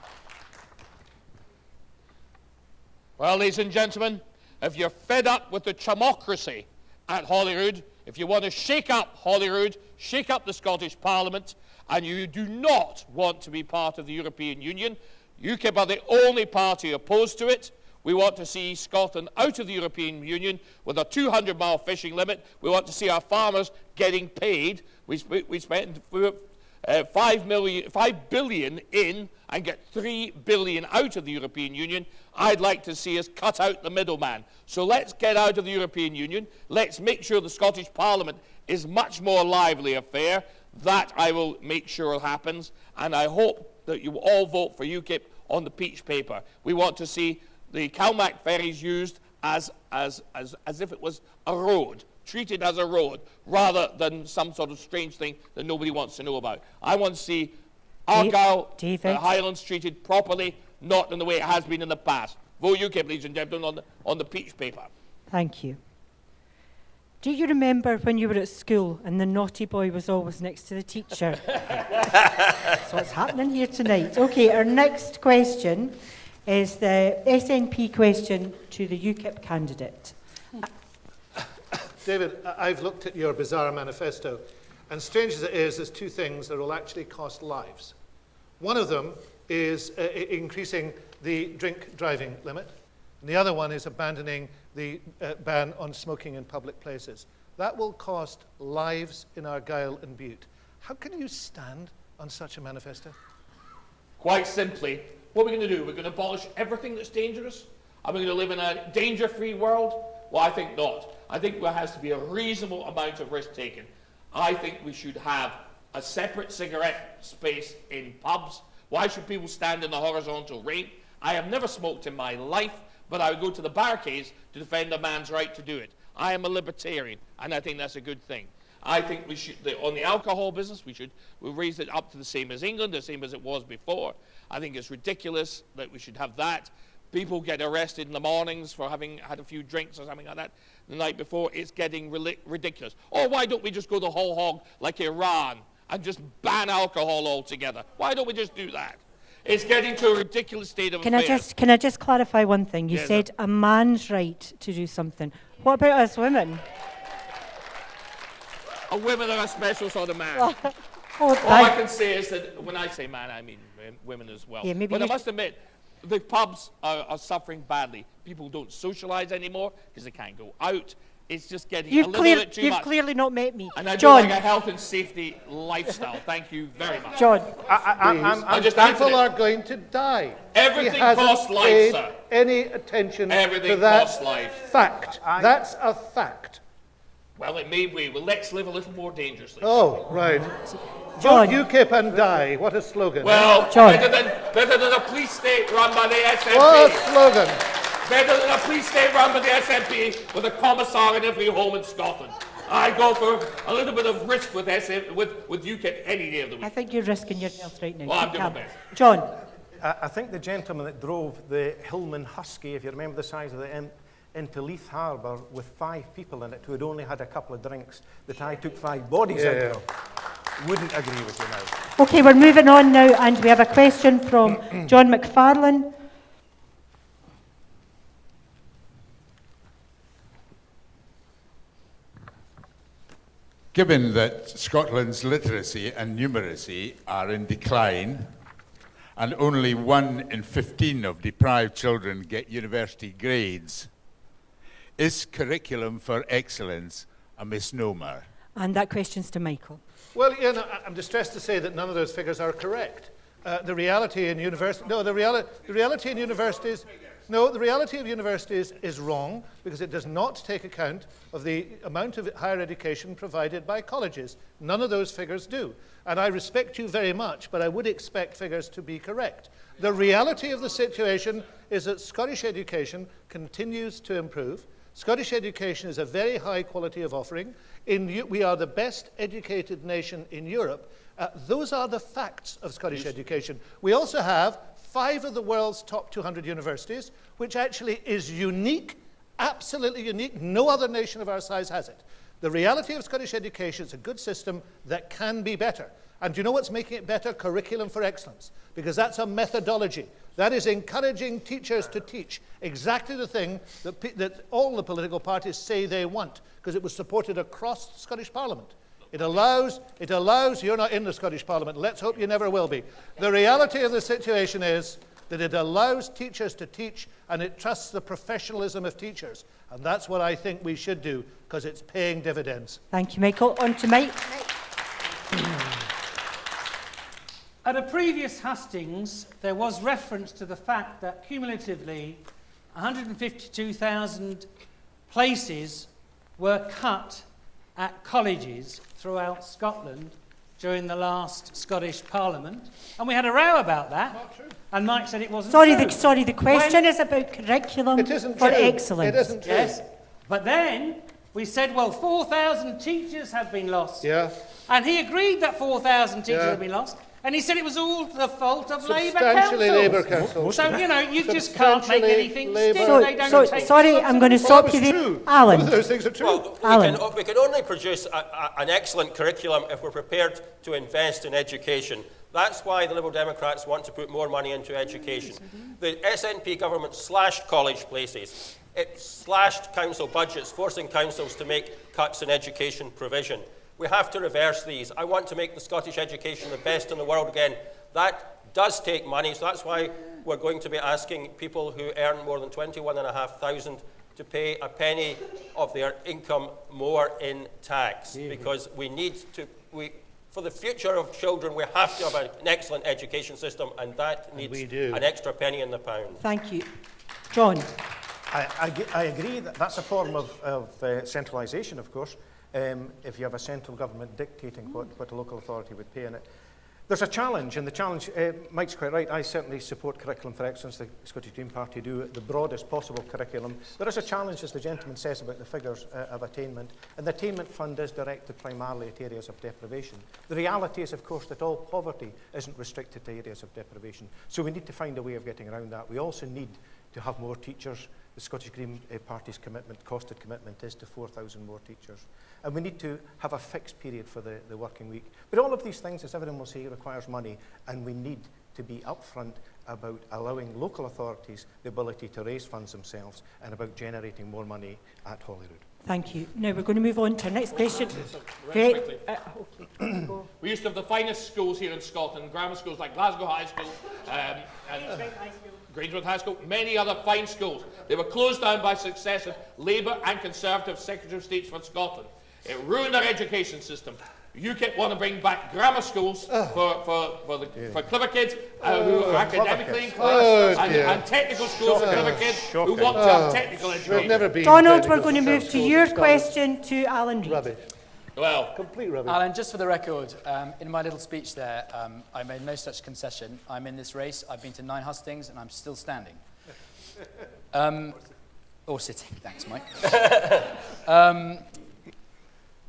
Well, ladies and gentlemen, if you're fed up with the chamocracy at Holyrood, if you want to shake up Holyrood, shake up the Scottish Parliament, and you do not want to be part of the European Union, UKIP are the only party opposed to it. We want to see Scotland out of the European Union with a 200-mile fishing limit. We want to see our farmers getting paid. We spent 5 billion in and get 3 billion out of the European Union. I'd like to see us cut out the middleman. So let's get out of the European Union. Let's make sure the Scottish Parliament is much more lively affair. That I will make sure happens. And I hope that you all vote for UKIP on the peach paper. We want to see the Calmac ferries used as if it was a road, treated as a road, rather than some sort of strange thing that nobody wants to know about. I want to see Argyll, Highlands treated properly, not in the way it has been in the past. Vote UKIP, ladies and gentlemen, on the peach paper. Thank you. Do you remember when you were at school and the naughty boy was always next to the teacher? That's what's happening here tonight. Okay, our next question is the SNP question to the UKIP candidate. David, I've looked at your bizarre manifesto, and strange as it is, there's two things that will actually cost lives. One of them is increasing the drink driving limit, and the other one is abandoning the ban on smoking in public places. That will cost lives in Argyll and Bute. How can you stand on such a manifesto? Quite simply, what are we going to do? We're going to abolish everything that's dangerous? Are we going to live in a danger-free world? Well, I think not. I think there has to be a reasonable amount of risk taken. I think we should have a separate cigarette space in pubs? Why should people stand in the horizontal ring? I have never smoked in my life, but I would go to the barricades to defend a man's right to do it. I am a libertarian, and I think that's a good thing. I think we should, on the alcohol business, we'll raise it up to the same as England, the same as it was before. I think it's ridiculous that we should have that. People get arrested in the mornings for having had a few drinks or something like that the night before. It's getting ridiculous. Or why don't we just go the whole hog like Iran and just ban alcohol altogether? Why don't we just do that? It's getting to a ridiculous state of affairs. Can I just clarify one thing? You Yes, said a man's right to do something. What about us women? Women are a special sort of man. Oh, All I can say is that when I say man, I mean women as well. Yeah, maybe but I you must admit, the pubs are suffering badly. People don't socialise anymore because they can't go out. It's just getting a little bit too much. You've clearly not met me. And I do John. like a health and safety lifestyle. Thank you very much. John. People are going to die. Everything He hasn't costs life, paid sir. any attention to Everything that costs life. fact. That's a fact. Well, it may be. Well, let's live a little more dangerously. Oh, right. John. Vote UKIP and die. What a slogan. Well, John. better than a police state run by the SNP. What a slogan. Better than a police state run by the SNP with a commissar in every home in Scotland. I go for a little bit of risk with UKIP any day of the week. I think you're risking your health right now. Well, I'm Keep doing my calm. best. John. I think the gentleman that drove the Hillman Husky, if you remember the size of the into Leith Harbour with 5 people in it who had only had a couple of drinks, that I took 5 bodies out of, wouldn't agree with you now. Okay, we're moving on now, and we have a question from John McFarlane. Given that Scotland's literacy and numeracy are in decline, and only 1 in 15 of deprived children get university grades, is curriculum for excellence a misnomer? And that question's to Michael. Well, I'm distressed to say that none of those figures are correct. The reality of universities is wrong because it does not take account of the amount of higher education provided by colleges. None of those figures do. And I respect you very much, but I would expect figures to be correct. The reality of the situation is that Scottish education continues to improve. Scottish education is a very high quality of offering. We are the best educated nation in Europe. Those are the facts of Scottish education. We also have 5 of the world's top 200 universities, which actually is unique, absolutely unique. No other nation of our size has it. The reality of Scottish education is a good system that can be better. And do you know what's making it better? Curriculum for excellence. Because that's a methodology. That is encouraging teachers to teach exactly the thing that all the political parties say they want, because it was supported across the Scottish Parliament. It allows, you're not in the Scottish Parliament, let's hope you never will be. The reality of the situation is that it allows teachers to teach and it trusts the professionalism of teachers. And that's what I think we should do, because it's paying dividends. Thank you, Michael. On to Mike. At a previous hustings, there was reference to the fact that cumulatively 152,000 places were cut at colleges throughout Scotland during the last Scottish Parliament. And we had a row about that. Not true. And Mike said it wasn't true. Sorry, the question is about curriculum for excellence. It isn't true. Yes. But then we said, well, 4,000 teachers have been lost. Yeah. And he agreed that 4,000 teachers have been lost. And he said it was all the fault of Labour Substantially councils. Labour councils. So, you just can't make anything stick. They don't So, take sorry, I'm going to stop you there. Alan. Both of those things are true. Well, Alan. we can only produce an excellent curriculum if we're prepared to invest in education. That's why the Liberal Democrats want to put more money into education. The SNP government slashed college places. It slashed council budgets, forcing councils to make cuts in education provision. We have to reverse these. I want to make the Scottish education the best in the world again. That does take money, so that's why we're going to be asking people who earn more than 21,500 to pay a penny of their income more in tax, because we need to, for the future of children, we have to have an excellent education system, and that needs an extra penny in the pound. Thank you. John. I agree that that's a form of centralisation, of course. if you have a central government dictating what a local authority would pay in it. There's a challenge, and the challenge, Mike's quite right, I certainly support Curriculum for Excellence, the Scottish Green Party do, the broadest possible curriculum. There is a challenge, as the gentleman says, about the figures of attainment, and the attainment fund is directed primarily at areas of deprivation. The reality is, of course, that all poverty isn't restricted to areas of deprivation, so we need to find a way of getting around that. We also need to have more teachers. The Scottish Green Party's costed commitment is to 4,000 more teachers. And we need to have a fixed period for the working week. But all of these things, as everyone will say, requires money, and we need to be upfront about allowing local authorities the ability to raise funds themselves and about generating more money at Holyrood. Thank you. Now we're going to move on to our next question. Very quickly. We used to have the finest schools here in Scotland, grammar schools like Glasgow High School and Grangewood High School, many other fine schools. They were closed down by successive Labour and Conservative Secretary of States for Scotland. It ruined our education system. UKIP want to bring back grammar schools for clever kids who are academically inclined, and technical schools for clever kids who want to have technical education. Donald, we're going to move to your question to Alan Reid. Rubbish. Well, complete rubbish. Alan, just for the record, in my little speech there, I made no such concession. I'm in this race. I've been to 9 hustings, and I'm still standing. Or sitting. Thanks, Mike.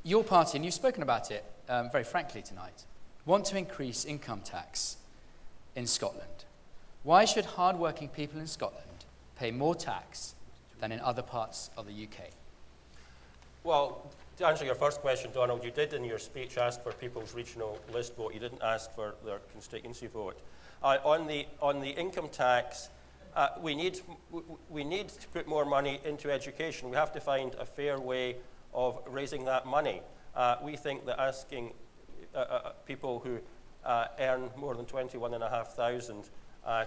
Your party, and you've spoken about it very frankly tonight, want to increase income tax in Scotland. Why should hard-working people in Scotland pay more tax than in other parts of the UK? Well, to answer your first question, Donald, you did in your speech ask for people's regional list vote. You didn't ask for their constituency vote. On the income tax, we need to put more money into education. We have to find a fair way of raising that money. We think that asking people who earn more than 21,500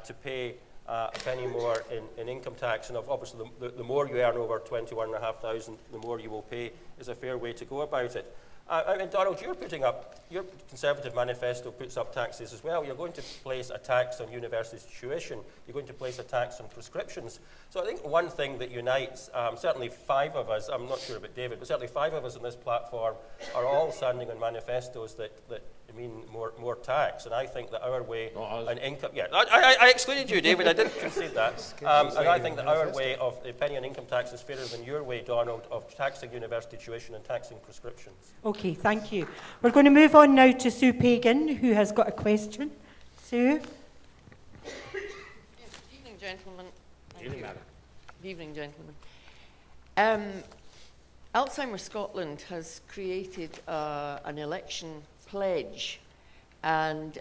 to pay a penny more in income tax, and obviously the more you earn over 21,500, the more you will pay, is a fair way to go about it. I mean, Donald, your Conservative manifesto puts up taxes as well. You're going to place a tax on university tuition. You're going to place a tax on prescriptions. So I think one thing that unites, certainly 5 of us, I'm not sure about David, but certainly 5 of us on this platform are all standing on manifestos that mean more tax. And I think that our way on income, I excluded you, David, I didn't concede that. And I think that our way of the penny on income tax is fairer than your way, Donald, of taxing university tuition and taxing prescriptions. Okay, thank you. We're going to move on now to Sue Pagan, who has got a question. Sue? Yes, good evening, gentlemen. Good evening, gentlemen. Alzheimer's Scotland has created an election pledge, and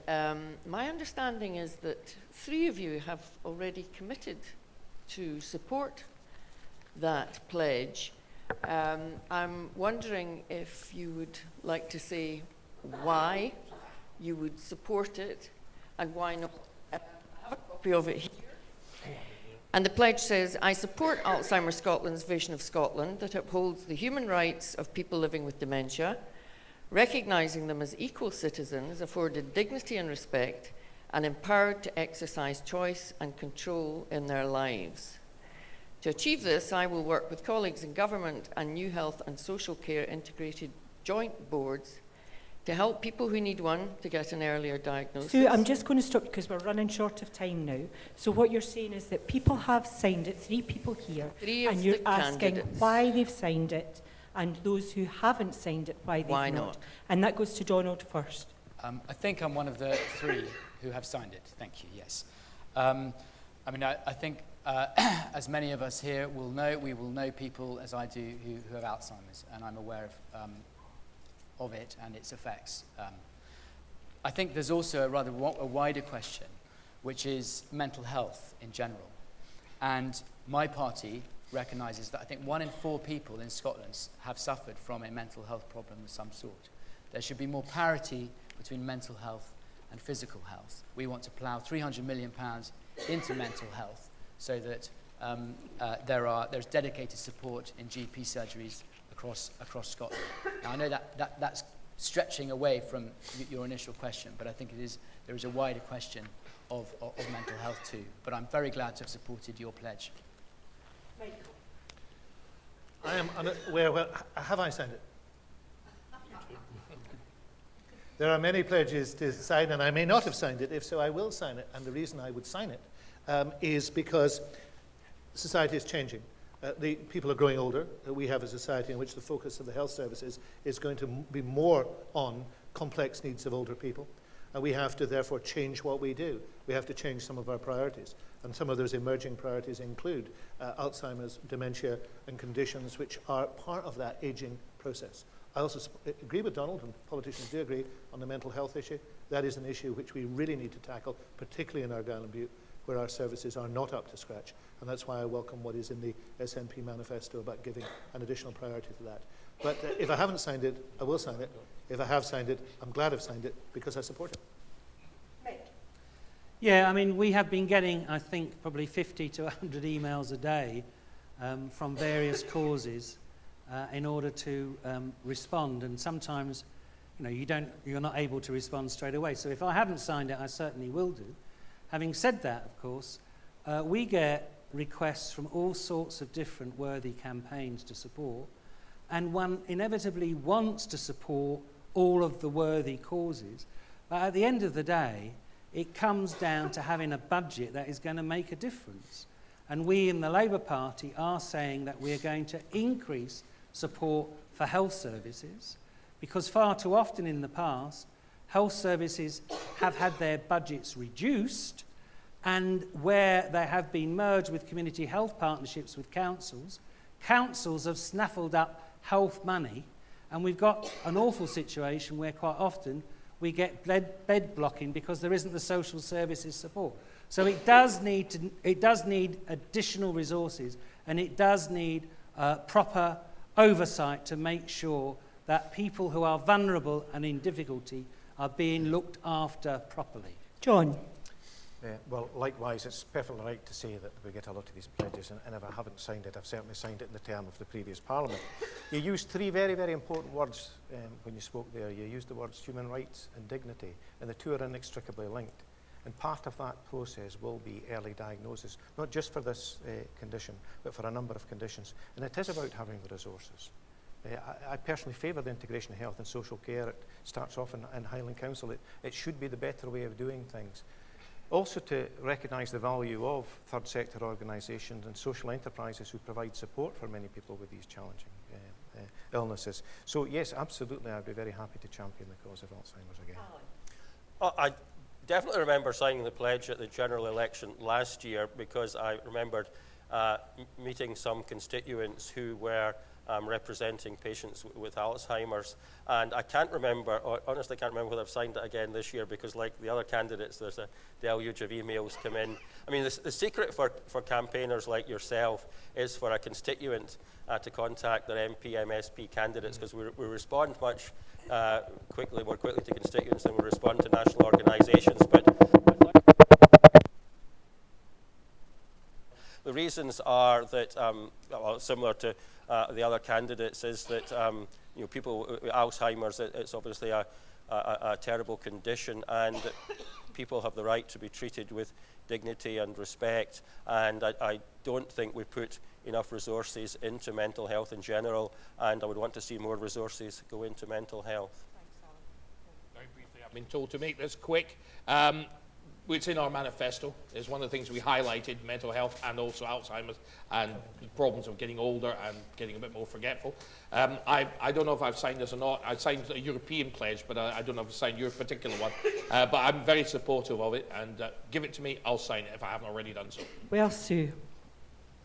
my understanding is that 3 of you have already committed to support that pledge. I'm wondering if you would like to say why you would support it and why not. I have a copy of it here. And the pledge says, I support Alzheimer's Scotland's vision of Scotland that upholds the human rights of people living with dementia, recognising them as equal citizens, afforded dignity and respect, and empowered to exercise choice and control in their lives. To achieve this, I will work with colleagues in government and New Health and Social Care integrated joint boards to help people who need one to get an earlier diagnosis. Sue, I'm just going to stop because we're running short of time now. So what you're saying is that people have signed it, 3 people here, and you're asking why they've signed it, and those who haven't signed it, why they've not. And that goes to Donald first. I think I'm one of the 3 who have signed it. Thank you, yes. I think as many of us here will know, we will know people, as I do, who have Alzheimer's, and I'm aware of it and its effects. I think there's also a wider question, which is mental health in general. And my party recognises that I think 1 in 4 people in Scotland have suffered from a mental health problem of some sort. There should be more parity between mental health and physical health. We want to plough £300 million into mental health so that there's dedicated support in GP surgeries across Scotland. Now, I know that's stretching away from your initial question, but I think there is a wider question of mental health too. But I'm very glad to have supported your pledge. I am unaware. Well, have I signed it? There are many pledges to sign, and I may not have signed it. If so, I will sign it. And the reason I would sign it is because society is changing. The people are growing older. We have a society in which the focus of the health services is going to be more on complex needs of older people. And we have to therefore change what we do. We have to change some of our priorities. And some of those emerging priorities include Alzheimer's, dementia, and conditions which are part of that aging process. I also agree with Donald, and politicians do agree, on the mental health issue. That is an issue which we really need to tackle, particularly in Argyll and Bute, where our services are not up to scratch. And that's why I welcome what is in the SNP manifesto about giving an additional priority to that. But if I haven't signed it, I will sign it. If I have signed it, I'm glad I've signed it because I support it. Yeah, I mean, we have been getting, I think, probably 50 to 100 emails a day from various causes in order to respond. And sometimes, you know, you're not able to respond straight away. So if I haven't signed it, I certainly will do. Having said that, of course, we get requests from all sorts of different worthy campaigns to support. And one inevitably wants to support all of the worthy causes. But at the end of the day, it comes down to having a budget that is going to make a difference. And we in the Labour Party are saying that we're going to increase support for health services, because far too often in the past, health services have had their budgets reduced, and where they have been merged with community health partnerships with councils, councils have snaffled up health money, and we've got an awful situation where quite often we get bed blocking because there isn't the social services support. So it does need additional resources, and it does need proper oversight to make sure that people who are vulnerable and in difficulty are being looked after properly. John. Well, likewise, it's perfectly right to say that we get a lot of these pledges, and if I haven't signed it, I've certainly signed it in the term of the previous Parliament. You used three very, very important words when you spoke there. You used the words human rights and dignity, and the two are inextricably linked. And part of that process will be early diagnosis, not just for this condition, but for a number of conditions. And it is about having the resources. I personally favour the integration of health and social care. It starts off in Highland Council. It should be the better way of doing things. Also to recognise the value of third sector organisations and social enterprises who provide support for many people with these challenging illnesses. So yes, absolutely, I'd be very happy to champion the cause of Alzheimer's again. I definitely remember signing the pledge at the general election last year, because I remembered meeting some constituents who were representing patients with Alzheimer's, and I can't remember, honestly can't remember whether I've signed it again this year, because like the other candidates, there's a deluge of emails come in. I mean, the secret for campaigners like yourself is for a constituent to contact their MP, MSP candidates, because we respond much more quickly to constituents than we respond to national organisations. But the reasons are that, well, similar to the other candidates, is that people with Alzheimer's, it's obviously a terrible condition, and people have the right to be treated with dignity and respect. And I don't think we put enough resources into mental health in general, and I would want to see more resources go into mental health. Very briefly, I've been told to make this quick. It's in our manifesto. It's one of the things we highlighted, mental health and also Alzheimer's and the problems of getting older and getting a bit more forgetful. I don't know if I've signed this or not. I signed a European pledge, but I don't know if I've signed your particular one. But I'm very supportive of it, and give it to me, I'll sign it if I haven't already done so. Well, Sue,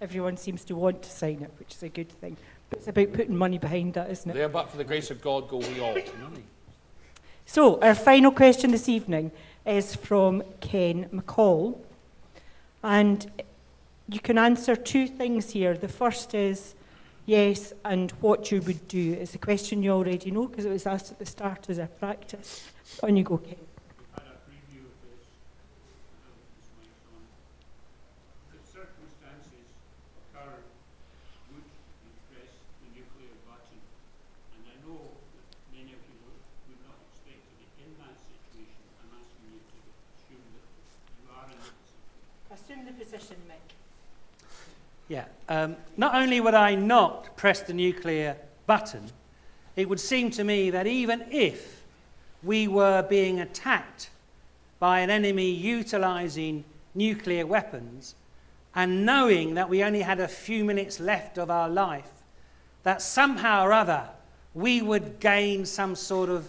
everyone seems to want to sign it, which is a good thing. But it's about putting money behind that, isn't it? There, but for the grace of God, go we all. So, our final question this evening is from Ken McCall. And you can answer two things here. The first is yes, and what you would do. It's a question you already know because it was asked at the start as a practice. On you go, Ken. We've had a preview of this. If circumstances occur would you press the nuclear button? And I know that many of you would not expect to be in that situation. I'm asking you to assume that you are in that situation. Assume the position, Mick. Yeah. Not only would I not press the nuclear button, it would seem to me that even if we were being attacked by an enemy utilising nuclear weapons, and knowing that we only had a few minutes left of our life, that somehow or other we would gain some sort of...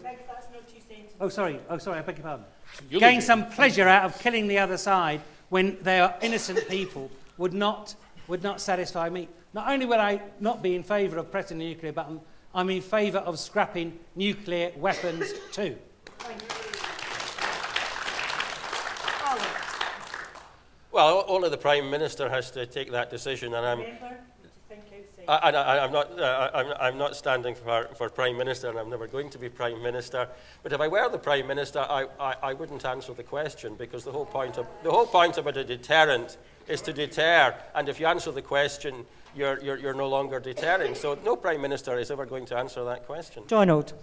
Oh, sorry, I beg your pardon. Gain some pleasure out of killing the other side when they are innocent people would not satisfy me. Not only would I not be in favour of pressing the nuclear button, I'm in favour of scrapping nuclear weapons too. Well, only the Prime Minister has to take that decision, and I'm not standing for Prime Minister, and I'm never going to be Prime Minister. But if I were the Prime Minister, I wouldn't answer the question, because the whole point about a deterrent is to deter. And if you answer the question, you're no longer deterring. So no Prime Minister is ever going to answer that question. Donald.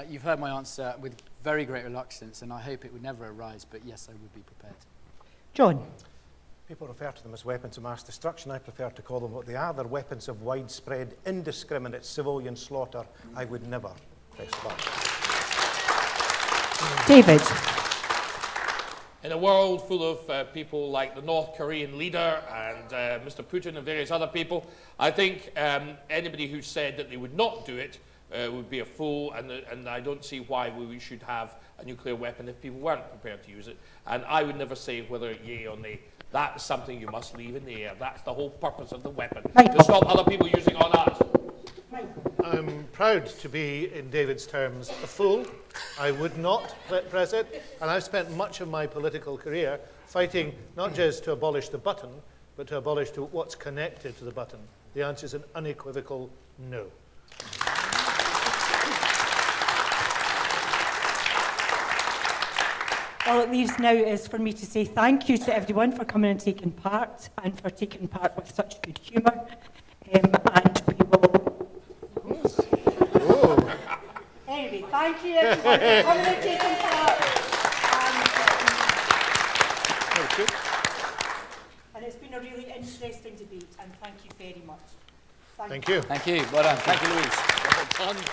You've heard my answer with very great reluctance, and I hope it would never arise, but yes, I would be prepared. John. People refer to them as weapons of mass destruction. I prefer to call them what they are. They're weapons of widespread, indiscriminate civilian slaughter. I would never press the button. David. In a world full of people like the North Korean leader and Mr. Putin and various other people, I think anybody who said that they would not do it would be a fool, and I don't see why we should have a nuclear weapon if people weren't prepared to use it. And I would never say whether yea or nay. That's something you must leave in the air. That's the whole purpose of the weapon, to stop other people using on us. I'm proud to be, in David's terms, a fool. I would not press it, and I've spent much of my political career fighting not just to abolish the button, but to abolish what's connected to the button. The answer is an unequivocal no. All it leaves now is for me to say thank you to everyone for coming and taking part, and for taking part with such good humour. And we will... Anyway, thank you everyone for coming and taking part. And it's been a really interesting debate, and thank you very much. Thank you. Thank you. Well done. Thank you, Louise. Well done.